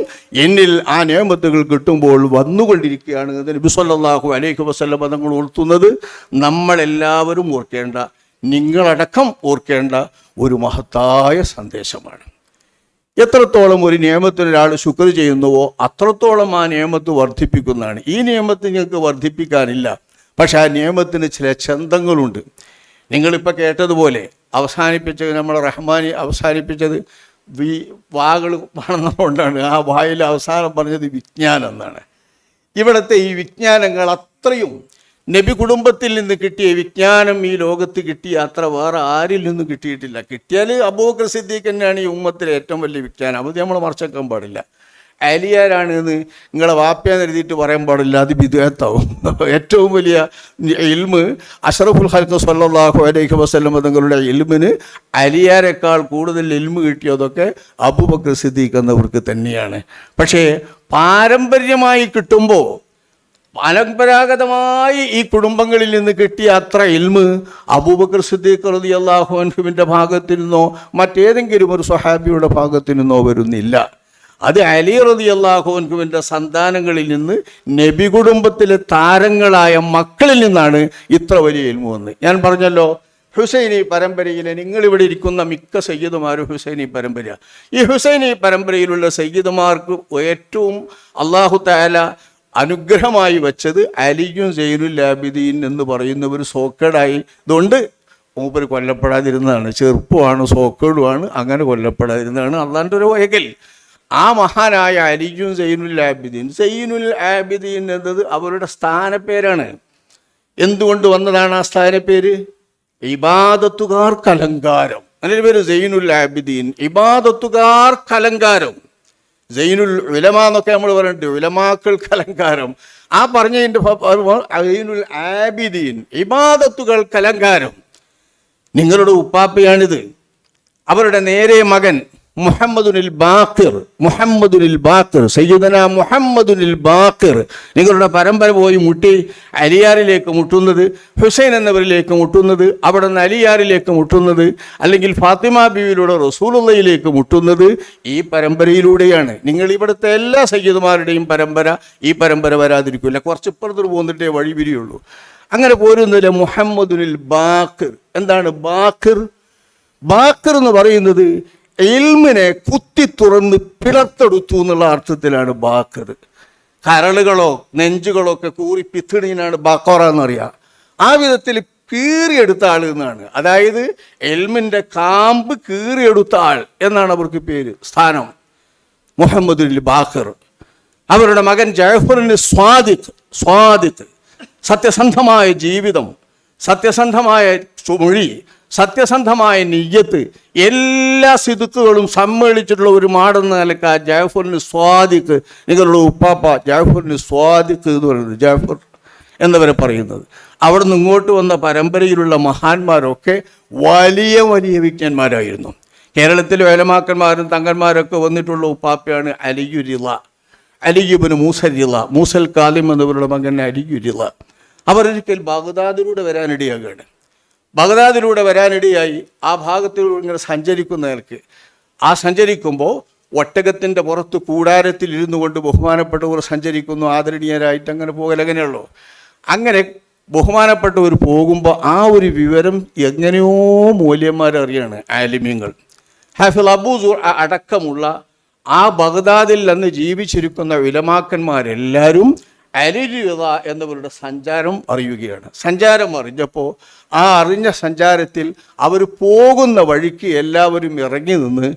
എന്നിൽ ആ നിഅമത്തുകൾ കിട്ടുമ്പോൾ വന്നുകൊണ്ടിരിക്കുകയാണ്. നബി സല്ലല്ലാഹു അലൈഹി വസല്ലം തങ്ങൾ ഓർത്തുന്നത് നമ്മളെല്ലാവരും ഓർക്കേണ്ട, നിങ്ങളടക്കം ഓർക്കേണ്ട ഒരു മഹത്തായ സന്ദേശമാണ്. എത്രത്തോളം ഒരു നിയമത്തിന് ഒരാൾ ശുക്ർ ചെയ്യുന്നുവോ അത്രത്തോളം ആ നിയമത്ത് വർദ്ധിപ്പിക്കുന്നതാണ്. ഈ നിയമത്ത് നിങ്ങൾക്ക് വർദ്ധിപ്പിക്കാനില്ല, പക്ഷെ ആ നിയമത്തിന് ചില ഛന്തങ്ങളുണ്ട്. നിങ്ങളിപ്പോൾ കേട്ടതുപോലെ അവസാനിപ്പിച്ചത് നമ്മൾ റഹ്മാനി അവസാനിപ്പിച്ചത് വാകൾ പണന്നുകൊണ്ടാണ്. ആ വായിൽ അവസാനം പറഞ്ഞത് വിജ്ഞാനം എന്നാണ്. ഇവിടുത്തെ ഈ വിജ്ഞാനങ്ങൾ അത്രയും നബി കുടുംബത്തിൽ നിന്ന് കിട്ടിയ വിജ്ഞാനം ഈ ലോകത്ത് കിട്ടിയ അത്ര വേറെ ആരിൽ നിന്നും കിട്ടിയിട്ടില്ല. കിട്ടിയാൽ അബൂബക്കർ സിദ്ദീഖ് തന്നെയാണ് ഈ ഉമ്മത്തിലെ ഏറ്റവും വലിയ വിജ്ഞാനം. അത് നമ്മൾ മറച്ചേക്കാൻ പാടില്ല. അലിയാരാണ് എന്ന് നിങ്ങളെ വാപ്പയെന്ന് എഴുതിയിട്ട് പറയാൻ പാടില്ല, അത് ബിദ്അത്താവും. ഏറ്റവും വലിയ ഇൽമ് അഷ്റഫുൽ ഖൽഖ് സ്വല്ലല്ലാഹു അലൈഹി വസല്ലം തങ്ങളുടെ ഇൽമിന് അലിയാരെക്കാൾ കൂടുതൽ ഇൽമ് കിട്ടിയതൊക്കെ അബൂബക്കർ സിദ്ദീഖ് എന്നവർക്ക് തന്നെയാണ്. പക്ഷേ പാരമ്പര്യമായി കിട്ടുമ്പോൾ, പരമ്പരാഗതമായി ഈ കുടുംബങ്ങളിൽ നിന്ന് കിട്ടിയ അത്ര ഇൽമ് അബൂബക്കർ സിദ്ദീഖ് റളിയല്ലാഹു അൻഹുവിൻ്റെ ഭാഗത്തു നിന്നോ മറ്റേതെങ്കിലും ഒരു സ്വഹാബിയുടെ ഭാഗത്തു നിന്നോ വരുന്നില്ല. അത് അലി റളിയല്ലാഹു അൻഹുവിൻ്റെ സന്താനങ്ങളിൽ നിന്ന് നബി കുടുംബത്തിലെ താരങ്ങളായ മക്കളിൽ നിന്നാണ് ഇത്ര വലിയ ഇൽമു വന്നത്. ഞാൻ പറഞ്ഞല്ലോ, ഹുസൈനി പരമ്പരയിലെ നിങ്ങളിവിടെ ഇരിക്കുന്ന മിക്ക സയ്യിദുമാരും ഹുസൈനി പരമ്പര. ഈ ഹുസൈനി പരമ്പരയിലുള്ള സയ്യിദുമാർക്ക് ഏറ്റവും അല്ലാഹു തആല അനുഗ്രഹമായി വെച്ചത് അലിയും സൈനുൽ ആബിദീൻ എന്ന് പറയുന്ന ഒരു സോക്കേടായി. അതുകൊണ്ട് മൂപ്പര് കൊല്ലപ്പെടാതിരുന്നതാണ്. ചെറുപ്പമാണ്, സോക്കേടുമാണ്, അങ്ങനെ കൊല്ലപ്പെടാതിരുന്നതാണ് അള്ളാൻ്റെ ഒരു വയകൽ. ആ മഹാനായ അലിയും സൈനുൽ ആബിദീൻ എന്നത് അവരുടെ സ്ഥാനപ്പേരാണ്. എന്തുകൊണ്ട് വന്നതാണ് ആ സ്ഥാനപ്പേര്? ഇബാദത്തുകാർക്ക് അലങ്കാരം. അങ്ങനെ പേര് സൈനുൽ ആബിദീൻ, ഇബാദത്തുകാർക്ക് അലങ്കാരം. സൈനുൽ ഉലമ എന്നൊക്കെ നമ്മൾ പറഞ്ഞിട്ട് ഉലമാക്കൾക്ക് അലങ്കാരം. ആ പറഞ്ഞതിൻ്റെ സൈനുൽ ആബിദീൻ, ഇബാദത്തുകൾക്ക് അലങ്കാരം. നിങ്ങളുടെ ഉപ്പാപ്പയാണിത്. അവരുടെ നേരെ മകൻ മുഹമ്മദുനിൽ ബാഖിർ, മുഹമ്മദുനിൽ ബാഖിർ, സയ്യിദന മുഹമ്മദുനിൽ ബാഖിർ. നിങ്ങളുടെ പരമ്പര പോയി മുട്ടി അലിയാറിലേക്ക് മുട്ടുന്നത്, ഹുസൈൻ എന്നവരിലേക്ക് മുട്ടുന്നത്, അവിടെ നിന്ന് അലിയാറിലേക്ക് മുട്ടുന്നത്, അല്ലെങ്കിൽ ഫാത്തിമ ബീവിയിലൂടെ റസൂലുള്ളയിലേക്ക് മുട്ടുന്നത് ഈ പരമ്പരയിലൂടെയാണ്. നിങ്ങൾ ഇവിടുത്തെ എല്ലാ സയ്യിദുമാരുടെയും പരമ്പര ഈ പരമ്പര വരാതിരിക്കില്ല, കുറച്ച് ഇപ്പുറത്തോട്ട് പോന്നിട്ടേ വഴി പിരിയുള്ളൂ. അങ്ങനെ പോരുന്നില്ല. മുഹമ്മദുനിൽ ബാഖിർ. എന്താണ് ബാഖിർ? ബാഖിർ എന്ന് പറയുന്നത് ഇൽമിനെ കുത്തി തുറന്ന് പിളർത്തെടുത്തു എന്നുള്ള അർത്ഥത്തിലാണ് ബാഖിർ. കരളുകളോ നെഞ്ചുകളോ ഒക്കെ കൂറി പിത്തിണീനാണ് ബാക്കോറ എന്നറിയാം. ആ വിധത്തിൽ കീറിയെടുത്ത ആൾ എന്നാണ്. അതായത് ഇൽമിൻ്റെ കാമ്പ് കീറിയെടുത്ത ആൾ എന്നാണ് അവർക്ക് പേര്, സ്ഥാനം. മുഹമ്മദുൽ ബാഖിർ. അവരുടെ മകൻ ജഅഫറിന് സ്വാദിഖ്, സത്യസന്ധമായ ജീവിതം, സത്യസന്ധമായ മൊഴി, സത്യസന്ധമായ നിയ്യത്ത്, എല്ലാ സിദുക്കുകളും സമ്മേളിച്ചിട്ടുള്ള ഒരു മാടെന്ന നിലക്ക് ആ ജഅഫറിന് സ്വാദിഖ്, നിങ്ങളുടെ ഉപ്പാപ്പ ജഅഫറിന് സ്വാദിഖ് എന്ന് പറയുന്നത്, ജഅഫർ എന്നവരെ പറയുന്നത്. അവിടെ നിന്ന് ഇങ്ങോട്ട് വന്ന പരമ്പരയിലുള്ള മഹാന്മാരൊക്കെ വലിയ വലിയ വിജ്ഞന്മാരായിരുന്നു. കേരളത്തിൽ വേലമാക്കന്മാരും തങ്കന്മാരൊക്കെ വന്നിട്ടുള്ള ഉപ്പാപ്പയാണ് അലിയുരിള, അലിയുബിന് മൂസൽ കാലിം എന്നവരുടെ മകൻ അലിയുരിള. അവരൊരിക്കൽ ബഗ്ദാദിലൂടെ വരാനിടയാകുകയാണ്. ബഗ്ദാദിലൂടെ വരാനിടയായി ആ ഭാഗത്തിലൂടെ ഇങ്ങനെ സഞ്ചരിക്കുന്ന നിലക്ക് ആ സഞ്ചരിക്കുമ്പോൾ ഒട്ടകത്തിൻ്റെ പുറത്ത് കൂടാരത്തിൽ ഇരുന്നു കൊണ്ട് ബഹുമാനപ്പെട്ടവർ സഞ്ചരിക്കുന്നു, ആദരണീയരായിട്ട് അങ്ങനെ പോകലങ്ങനെയുള്ളൂ. അങ്ങനെ ബഹുമാനപ്പെട്ടവർ പോകുമ്പോൾ ആ ഒരു വിവരം എങ്ങനെയോ മൂല്യന്മാരറിയാണ് ആലിമ്യങ്ങൾ. ഹാഫിൾ അബൂസുർ അടക്കമുള്ള ആ ബഗ്ദാദിൽ അന്ന് ജീവിച്ചിരിക്കുന്ന ഉലമാക്കന്മാരെല്ലാവരും അലിരിത എന്നവരുടെ സഞ്ചാരം അറിയുകയാണ്. സഞ്ചാരം അറിഞ്ഞപ്പോൾ ആ അറിഞ്ഞ സഞ്ചാരത്തിൽ അവർ പോകുന്ന വഴിക്ക് എല്ലാവരും ഇറങ്ങി നിന്ന്,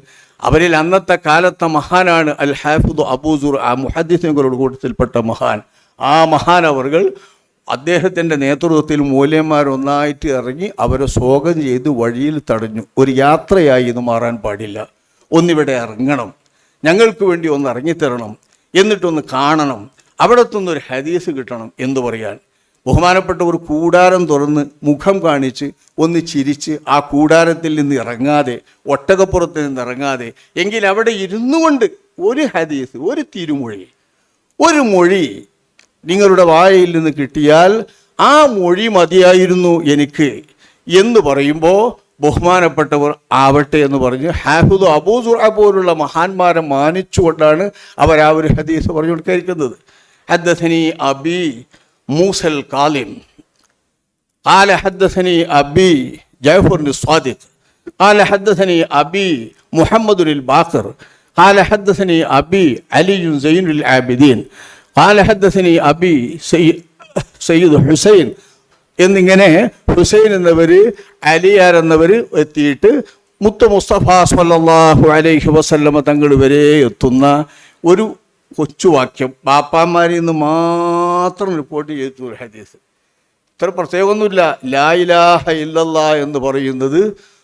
അവരിൽ അന്നത്തെ കാലത്തെ മഹാനാണ് അൽ ഹാഫിദ് അബൂസുർ, ആ മുഹദ്ദിസുകളുടെ കൂട്ടത്തിൽപ്പെട്ട മഹാൻ. ആ മഹാൻ അവർകൾ അദ്ദേഹത്തിൻ്റെ നേതൃത്വത്തിൽ മൂല്യന്മാരൊന്നായിട്ട് ഇറങ്ങി അവരെ സ്വാഗതം ചെയ്ത് വഴിയിൽ തടഞ്ഞു. ഒരു യാത്രയായി ഇത് മാറാൻ പാടില്ല, ഒന്നിവിടെ ഇറങ്ങണം, ഞങ്ങൾക്ക് വേണ്ടി ഒന്ന് ഇറങ്ങിത്തരണം, എന്നിട്ടൊന്ന് കാണണം, അവിടത്തുനിന്നൊരു ഹദീസ് കിട്ടണം എന്ന് പറയാൻ. ബഹുമാനപ്പെട്ട ഒരു കൂടാരം തുറന്ന് മുഖം കാണിച്ച് ഒന്ന് ചിരിച്ച് ആ കൂടാരത്തിൽ നിന്ന് ഇറങ്ങാതെ, ഒട്ടകപ്പുറത്ത് നിന്ന് ഇറങ്ങാതെ, എങ്കിൽ അവിടെ ഇരുന്നു കൊണ്ട് ഒരു ഹദീസ്, ഒരു തിരുമൊഴി, ഒരു മൊഴി നിങ്ങളുടെ വായയിൽ നിന്ന് കിട്ടിയാൽ ആ മൊഴി മതിയായിരുന്നു എനിക്ക് എന്ന് പറയുമ്പോൾ ബഹുമാനപ്പെട്ടവർ ആവട്ടെ എന്ന് പറഞ്ഞ് ഹാഫിദ് അബൂസുർ പോലുള്ള മഹാന്മാരെ മാനിച്ചുകൊണ്ടാണ് അവർ ആ ഒരു ഹദീസ് പറഞ്ഞുകൊണ്ടിരിക്കുന്നത്. ഹദ്ദസനി അബി മൂസൽ കാലിം قال حدثني أبي جعفر الصادق قال حدثني أبي محمد الباقر قال حدثني أبي علي زين العابدين قال حدثني أبي سيد حسين എന്നിങ്ങനെ ഹുസൈൻ എന്നവർ അലിയാർ എന്നവർ എത്തിയിട്ട് മുത്ത് മുസ്തഫ സല്ലല്ലാഹു അലൈഹി വസല്ലമ തങ്ങൾ വരെ എത്തുന്ന ഒരു കൊച്ചുവാക്യം ബാപ്പാമാരിൽ നിന്ന് മാത്രം റിപ്പോർട്ട് ചെയ്തു ഒരു ഹദീസ്. ഇത്ര പ്രത്യേകമൊന്നുമില്ല. ലാ ഇലാഹ ഇല്ലല്ലാ എന്ന് പറയുന്നത്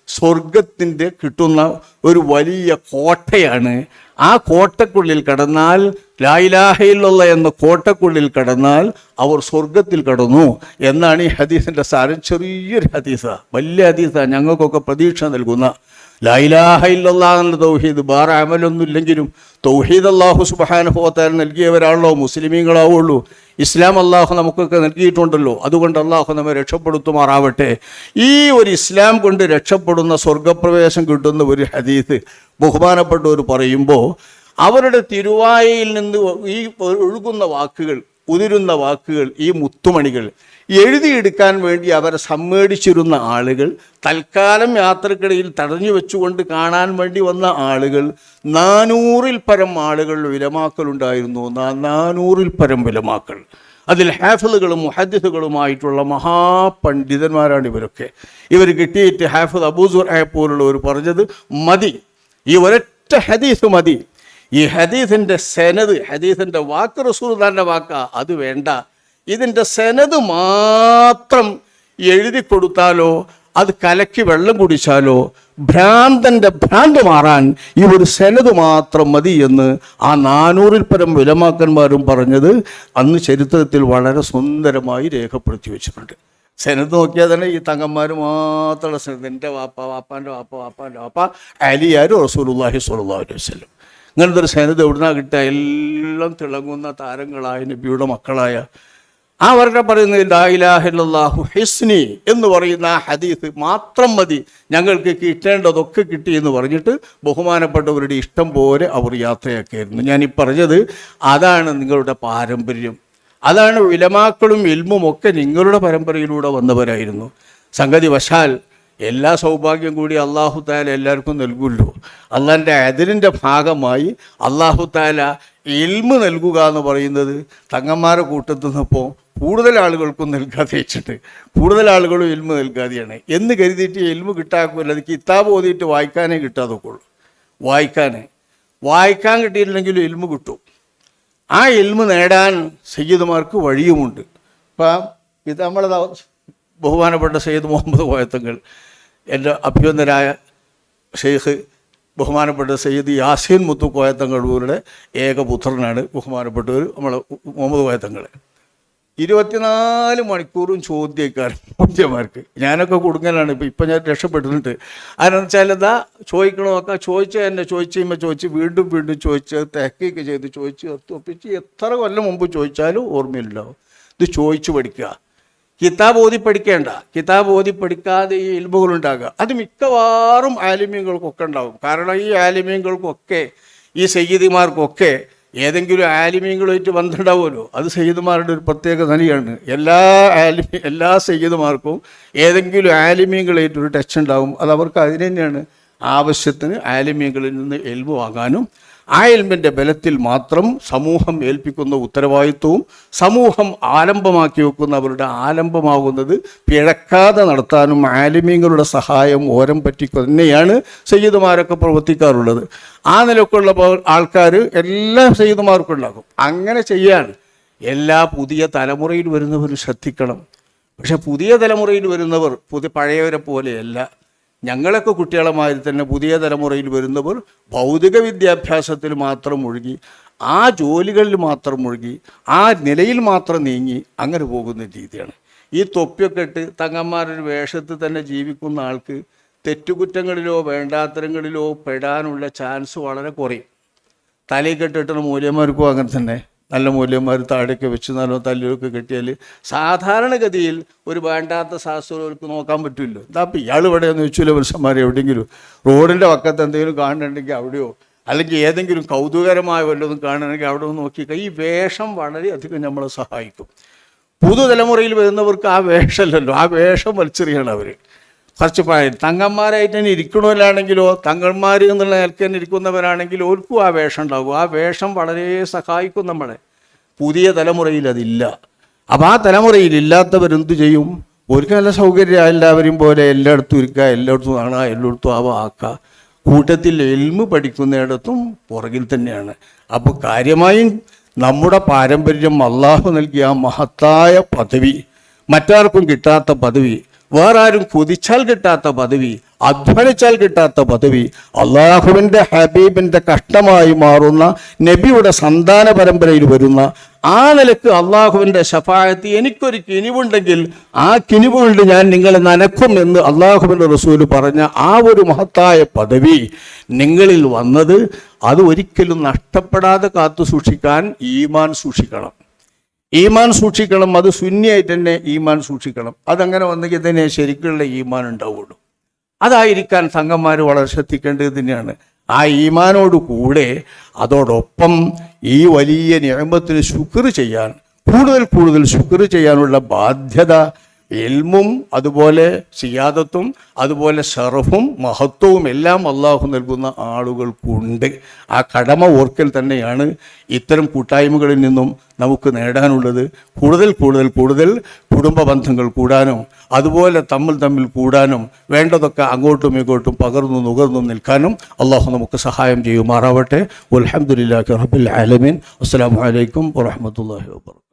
സ്വർഗത്തിൻ്റെ കിട്ടുന്ന ഒരു വലിയ കോട്ടയാണ്. ആ കോട്ടക്കുള്ളിൽ കടന്നാൽ, ലാ ഇലാഹ ഇല്ലല്ലാ എന്ന കോട്ടക്കുള്ളിൽ കടന്നാൽ അവർ സ്വർഗത്തിൽ കടന്നു എന്നാണ് ഈ ഹദീസിൻ്റെ സാരം. ചെറിയൊരു ഹദീസാണ്, വലിയ ഹദീസാണ്, ഞങ്ങൾക്കൊക്കെ പ്രതീക്ഷ നൽകുന്ന. ലാ ഇലാഹ ഇല്ലല്ലാഹ് എന്ന തൗഹീദ് വേറെ അമലൊന്നും ഇല്ലെങ്കിലും തൗഹീദ് അല്ലാഹു സുബ്ഹാനഹു വ തആല നൽകിയവരാണല്ലോ മുസ്ലിമീങ്ങളാവുള്ളൂ. ഇസ്ലാം അല്ലാഹു നമുക്കൊക്കെ നൽകിയിട്ടുണ്ടല്ലോ. അതുകൊണ്ട് അല്ലാഹു നമ്മെ രക്ഷപ്പെടുത്തുമാറാവട്ടെ. ഈ ഒരു ഇസ്ലാം കൊണ്ട് രക്ഷപ്പെടുന്ന സ്വർഗപ്രവേശം കിട്ടുന്ന ഒരു ഹദീസ് ബഹുമാനപ്പെട്ടവർ പറയുമ്പോൾ അവരുടെ തിരുവായയിൽ നിന്ന് ഈ ഒഴുകുന്ന വാക്കുകൾ, ഉതിരുന്ന വാക്കുകൾ, ഈ മുത്തുമണികൾ എഴുതിയെടുക്കാൻ വേണ്ടി അവരെ സമ്മേളിച്ചിരുന്ന ആളുകൾ, തൽക്കാലം യാത്രക്കിടയിൽ തടഞ്ഞു വെച്ചുകൊണ്ട് കാണാൻ വേണ്ടി വന്ന ആളുകൾ, 400-ൽ പരം ആളുകൾ ഉലമാക്കളുണ്ടായിരുന്നു. 400-ൽ പരം ഉലമാക്കൾ. അതിൽ ഹാഫിളുകളും മുഹദ്ദിസുകളുമായിട്ടുള്ള മഹാപണ്ഡിതന്മാരാണ് ഇവരൊക്കെ. ഇവർ കിട്ടിയിട്ട് ഹാഫിദ് അബൂസുർ പോലുള്ളവർ പറഞ്ഞത് മതി, ഈ ഒരൊറ്റ ഹദീസ് മതി, ഈ ഹദീസിൻ്റെ സെനത്, ഹദീസിൻ്റെ വാക്ക് റസൂലുള്ളാഹിന്റെ വാക്കാ, അത് വേണ്ട, ഇതിൻ്റെ സെനത് മാത്രം എഴുതി കൊടുത്താലോ അത് കലക്കി വെള്ളം കുടിച്ചാലോ ഭ്രാന്തൻ്റെ ഭ്രാന്ത് മാറാൻ ഈ ഒരു സെനത് മാത്രം മതി എന്ന് ആ 400-ൽ പരം ഉലമാക്കന്മാരും പറഞ്ഞത് അന്ന് ചരിത്രത്തിൽ വളരെ സുന്ദരമായി രേഖപ്പെടുത്തി വെച്ചിട്ടുണ്ട്. സെനത് നോക്കിയാൽ തന്നെ ഈ തങ്ങന്മാർ മാത്രമുള്ള സെനത്. എൻ്റെ വാപ്പ, വാപ്പാൻ്റെ വാപ്പ, വാപ്പാൻ്റെ വാപ്പ, അലിയാരും റസൂലുള്ളാഹി സ്വല്ലല്ലാഹു അലൈഹി വസല്ലം. ഇങ്ങനത്തെ ഒരു സെനത് എവിടുന്നാ കിട്ടുക? എല്ലാം തിളങ്ങുന്ന താരങ്ങളായ നബിയുടെ മക്കളായ അവരുടെ പറയുന്നത് ലാ ഇലാഹ ഇല്ലല്ലാഹു ഹിസ്നി എന്ന് പറയുന്ന ആ ഹദീസ് മാത്രം മതി, ഞങ്ങൾക്ക് കിട്ടേണ്ടതൊക്കെ കിട്ടി എന്ന് പറഞ്ഞിട്ട് ബഹുമാനപ്പെട്ടവരുടെ ഇഷ്ടം പോലെ അവർ യാത്രയാക്കിയായിരുന്നു. ഞാനീ പറഞ്ഞത് അതാണ് നിങ്ങളുടെ പാരമ്പര്യം. അതാണ് ഉലമാക്കളും ഇൽമും ഒക്കെ നിങ്ങളുടെ പരമ്പരയിലൂടെ വന്നവരായിരുന്നു. സംഗതി വശാൽ എല്ലാ സൗഭാഗ്യം കൂടി അല്ലാഹു തആല എല്ലാവർക്കും നൽകുമല്ലോ. അള്ളാഹിൻ്റെ അതിരിൻ്റെ ഭാഗമായി അല്ലാഹു തആല ഇൽമ് നൽകുക എന്ന് പറയുന്നത് തങ്ങന്മാരെ കൂട്ടത്തു നിന്നപ്പോൾ കൂടുതൽ ആളുകൾക്കും നൽകാതെ വെച്ചിട്ട് കൂടുതൽ ആളുകളും ഇൽമ് നൽകാതെയാണ് എന്ന് കരുതിയിട്ട് ഇൽമ് കിട്ടാക്കില്ല. അത് കിതാബ് ഓതിയിട്ട് വായിക്കാനേ കിട്ടാതൊക്കെയുള്ളൂ. വായിക്കാൻ കിട്ടിയിട്ടില്ലെങ്കിലും ഇൽമ് കിട്ടും. ആ ഇൽമ് നേടാൻ സയ്യിദുമാർക്ക് വഴിയുമുണ്ട്. ഇപ്പം ഇത് നമ്മളെ ബഹുമാനപ്പെട്ട സയ്യിദ് മുഹമ്മദ് കോയത്തങ്ങൾ, എൻ്റെ അഭ്യുന്നരായ ഷെയ്ഖ് ബഹുമാനപ്പെട്ട സയ്യിദ് യാസീൻ മുത്തു കോയത്തങ്ങളുടെ ഏകപുത്രനാണ് ബഹുമാനപ്പെട്ടവർ നമ്മളെ മുഹമ്മദ് കോയത്തങ്ങൾ. 24 മണിക്കൂറും ചോദ്യക്കാർക്ക് ഞാനൊക്കെ കൊടുങ്ങലാണ്. ഇപ്പം ഞാൻ രക്ഷപ്പെട്ടിട്ടുണ്ട്. അതെന്ന് വെച്ചാൽ എന്താ ചോദിക്കണമൊക്കെ ചോദിച്ച് തന്നെ ചോദിച്ച് വീണ്ടും ചോദിച്ച് തെക്കൊക്കെ ചെയ്ത് ചോദിച്ച് ഒപ്പിച്ച് എത്ര കൊല്ലം മുമ്പ് ചോദിച്ചാലും ഓർമ്മയിലുണ്ടാവും. ഇത് ചോദിച്ചു പഠിക്കുക. കിതാബ് ഓതി പഠിക്കേണ്ട, കിതാബ് ഓതി പഠിക്കാതെ ഈ ഇൽമുകളുണ്ടാകുക അത് മിക്കവാറും ആലിമീങ്ങൾക്കൊക്കെ ഉണ്ടാകും. കാരണം ഈ ആലിമീങ്ങൾക്കൊക്കെ ഈ സയ്യിദിമാർക്കൊക്കെ ഏതെങ്കിലും ആലിമീങ്ങളുമായിട്ട് ബന്ധമുണ്ടാവുമല്ലോ. അത് സയ്യിദുമാരുടെ ഒരു പ്രത്യേക തനിയാണ്. എല്ലാ സയ്യിദുമാർക്കും ഏതെങ്കിലും ആലിമീങ്ങളായിട്ടൊരു ടച്ച് ഉണ്ടാവും. അത് അവർക്ക് അതിന് തന്നെയാണ് ആവശ്യത്തിന് ആലിമീങ്ങളിൽ നിന്ന് ഇൽമു വാങ്ങാനും ആ ഇൽമിൻ്റെ ബലത്തിൽ മാത്രം സമൂഹം ഏൽപ്പിക്കുന്ന ഉത്തരവാദിത്വവും സമൂഹം ആലംബമാക്കി വെക്കുന്ന അവരുടെ ആലംബമാകുന്നത് പിഴക്കാതെ നടത്താനും ആലിമീങ്ങളുടെ സഹായം ഓരം പറ്റി തന്നെയാണ് സയ്യിദുമാരൊക്കെ പ്രവർത്തിക്കാറുള്ളത്. ആ നിലക്കുള്ള ആൾക്കാർ എല്ലാ സയ്യിദുമാർക്കും ഉണ്ടാകും. അങ്ങനെ ചെയ്യാൻ എല്ലാ പുതിയ തലമുറയിൽ വരുന്നവരും ശ്രദ്ധിക്കണം. പക്ഷെ പുതിയ തലമുറയിൽ വരുന്നവർ പഴയവരെ പോലെയല്ല. ഞങ്ങളൊക്കെ കുട്ടികളമാതിരി തന്നെ പുതിയ തലമുറയിൽ വരുന്നവർ ഭൗതിക വിദ്യാഭ്യാസത്തിൽ മാത്രം മുഴുകി, ആ ജോലികളിൽ മാത്രം മുഴുകി, ആ നിലയിൽ മാത്രം നീങ്ങി അങ്ങനെ പോകുന്ന രീതിയാണ്. ഈ തൊപ്പിയൊക്കെ ഇട്ട് തങ്ങന്മാരൊരു വേഷത്തിൽ തന്നെ ജീവിക്കുന്ന ആൾക്ക് തെറ്റുകുറ്റങ്ങളിലോ വേണ്ടാത്തരങ്ങളിലോ പെടാനുള്ള ചാൻസ് വളരെ കുറയും. തലയിൽ കെട്ടിട്ടുള്ള മൂല്യന്മാർക്കും അങ്ങനെ തന്നെ. നല്ല മൂല്യന്മാർ താഴെയൊക്കെ വെച്ച് നല്ല തല്ലിയൊക്കെ കെട്ടിയാൽ സാധാരണഗതിയിൽ ഒരു വേണ്ടാത്ത ശാസ്ത്രങ്ങൾക്ക് നോക്കാൻ പറ്റില്ല. എന്താ ഇപ്പം ഇയാൾ ഇവിടെയെന്ന് വെച്ചില്ല. പുരുഷന്മാർ എവിടെയെങ്കിലും റോഡിൻ്റെ പക്കത്ത് എന്തെങ്കിലും കാണുന്നുണ്ടെങ്കിൽ അവിടെയോ അല്ലെങ്കിൽ ഏതെങ്കിലും കൗതുകരമായ വല്ലതും കാണുകയാണെങ്കിൽ അവിടെ ഒന്ന് നോക്കിയേക്കാം. ഈ വേഷം വളരെയധികം നമ്മളെ സഹായിക്കും. പുതുതലമുറയിൽ വരുന്നവർക്ക് ആ വേഷമല്ലല്ലോ, ആ വേഷം വലിച്ചെറിയാണ് അവർ. കുറച്ച് തങ്ങന്മാരായിട്ട് തന്നെ ഇരിക്കണവരാണെങ്കിലോ തങ്ങന്മാർ എന്നുള്ള നിലയ്ക്ക് തന്നെ ഇരിക്കുന്നവരാണെങ്കിലോ ഓർക്കും ആ വേഷം ഉണ്ടാകും. ആ വേഷം വളരെ സഹായിക്കും നമ്മളെ. പുതിയ തലമുറയിൽ അതില്ല. അപ്പോൾ ആ തലമുറയിൽ ഇല്ലാത്തവരെന്തു ചെയ്യും? ഒരു നല്ല സൗകര്യം എല്ലാവരും പോലെ എല്ലായിടത്തും ഇരിക്കുക, എല്ലായിടത്തും കാണുക, എല്ലായിടത്തും ആക്കുക. കൂട്ടത്തിൽ ഇൽമ് പഠിക്കുന്നിടത്തും പുറകിൽ തന്നെയാണ്. അപ്പോൾ കാര്യമായും നമ്മുടെ പാരമ്പര്യം അള്ളാഹു നൽകിയ ആ മഹത്തായ പദവി, മറ്റാർക്കും കിട്ടാത്ത പദവി, വേറെ ആരും കൊതിച്ചാൽ കിട്ടാത്ത പദവി, അധ്വാനിച്ചാൽ കിട്ടാത്ത പദവി, അള്ളാഹുവിൻ്റെ ഹബീബിൻ്റെ കഷ്ടമായി മാറുന്ന നബിയുടെ സന്താന പരമ്പരയിൽ വരുന്ന ആ നിലക്ക് അള്ളാഹുവിൻ്റെ ശഫാഅത്ത് എനിക്കൊരു കിനിവുണ്ടെങ്കിൽ ആ കിനിവ് കൊണ്ട് ഞാൻ നിങ്ങളെ നനക്കും എന്ന് അള്ളാഹുവിൻ്റെ റസൂല് പറഞ്ഞ ആ ഒരു മഹത്തായ പദവി നിങ്ങളിൽ വന്നത് അത് ഒരിക്കലും നഷ്ടപ്പെടാതെ കാത്തു സൂക്ഷിക്കാൻ ഈമാൻ സൂക്ഷിക്കണം. ഈമാൻ സൂക്ഷിക്കണം. അത് സുന്നിയായിട്ട് തന്നെ ഈമാൻ സൂക്ഷിക്കണം. അതങ്ങനെ വന്നെങ്കിൽ തന്നെ ശരിക്കുള്ള ഈമാൻ ഉണ്ടാവുള്ളൂ. അതായിരിക്കാൻ സംഘന്മാർ വളരെ ശ്രദ്ധിക്കേണ്ടത് തന്നെയാണ്. ആ ഈമാനോട് കൂടെ അതോടൊപ്പം ഈ വലിയ നിഅമത്തിന് ശുക്ർ ചെയ്യാൻ, കൂടുതൽ ശുക്ർ ചെയ്യാനുള്ള ബാധ്യത ഇൽമും അതുപോലെ സിയാദത്തും അതുപോലെ ഷറഫും മഹത്വവും എല്ലാം അള്ളാഹു നൽകുന്ന ആളുകൾക്കുണ്ട്. ആ കടമ ഓർക്കൽ തന്നെയാണ് ഇത്തരം കൂട്ടായ്മകളിൽ നിന്നും നമുക്ക് നേടാനുള്ളത്. കൂടുതൽ കുടുംബ ബന്ധങ്ങൾ കൂടാനും അതുപോലെ തമ്മിൽ കൂടാനും വേണ്ടതൊക്കെ അങ്ങോട്ടും ഇങ്ങോട്ടും പകർന്നും നുകർന്നും നിൽക്കാനും അള്ളാഹു നമുക്ക് സഹായം ചെയ്യുമാറാവട്ടെ. അൽഹംദുലില്ലാഹി റബ്ബിൽ ആലമീൻ. അസ്സലാമു അലൈക്കും വറഹ്മത്തുള്ളാഹി വബറകാതുഹു.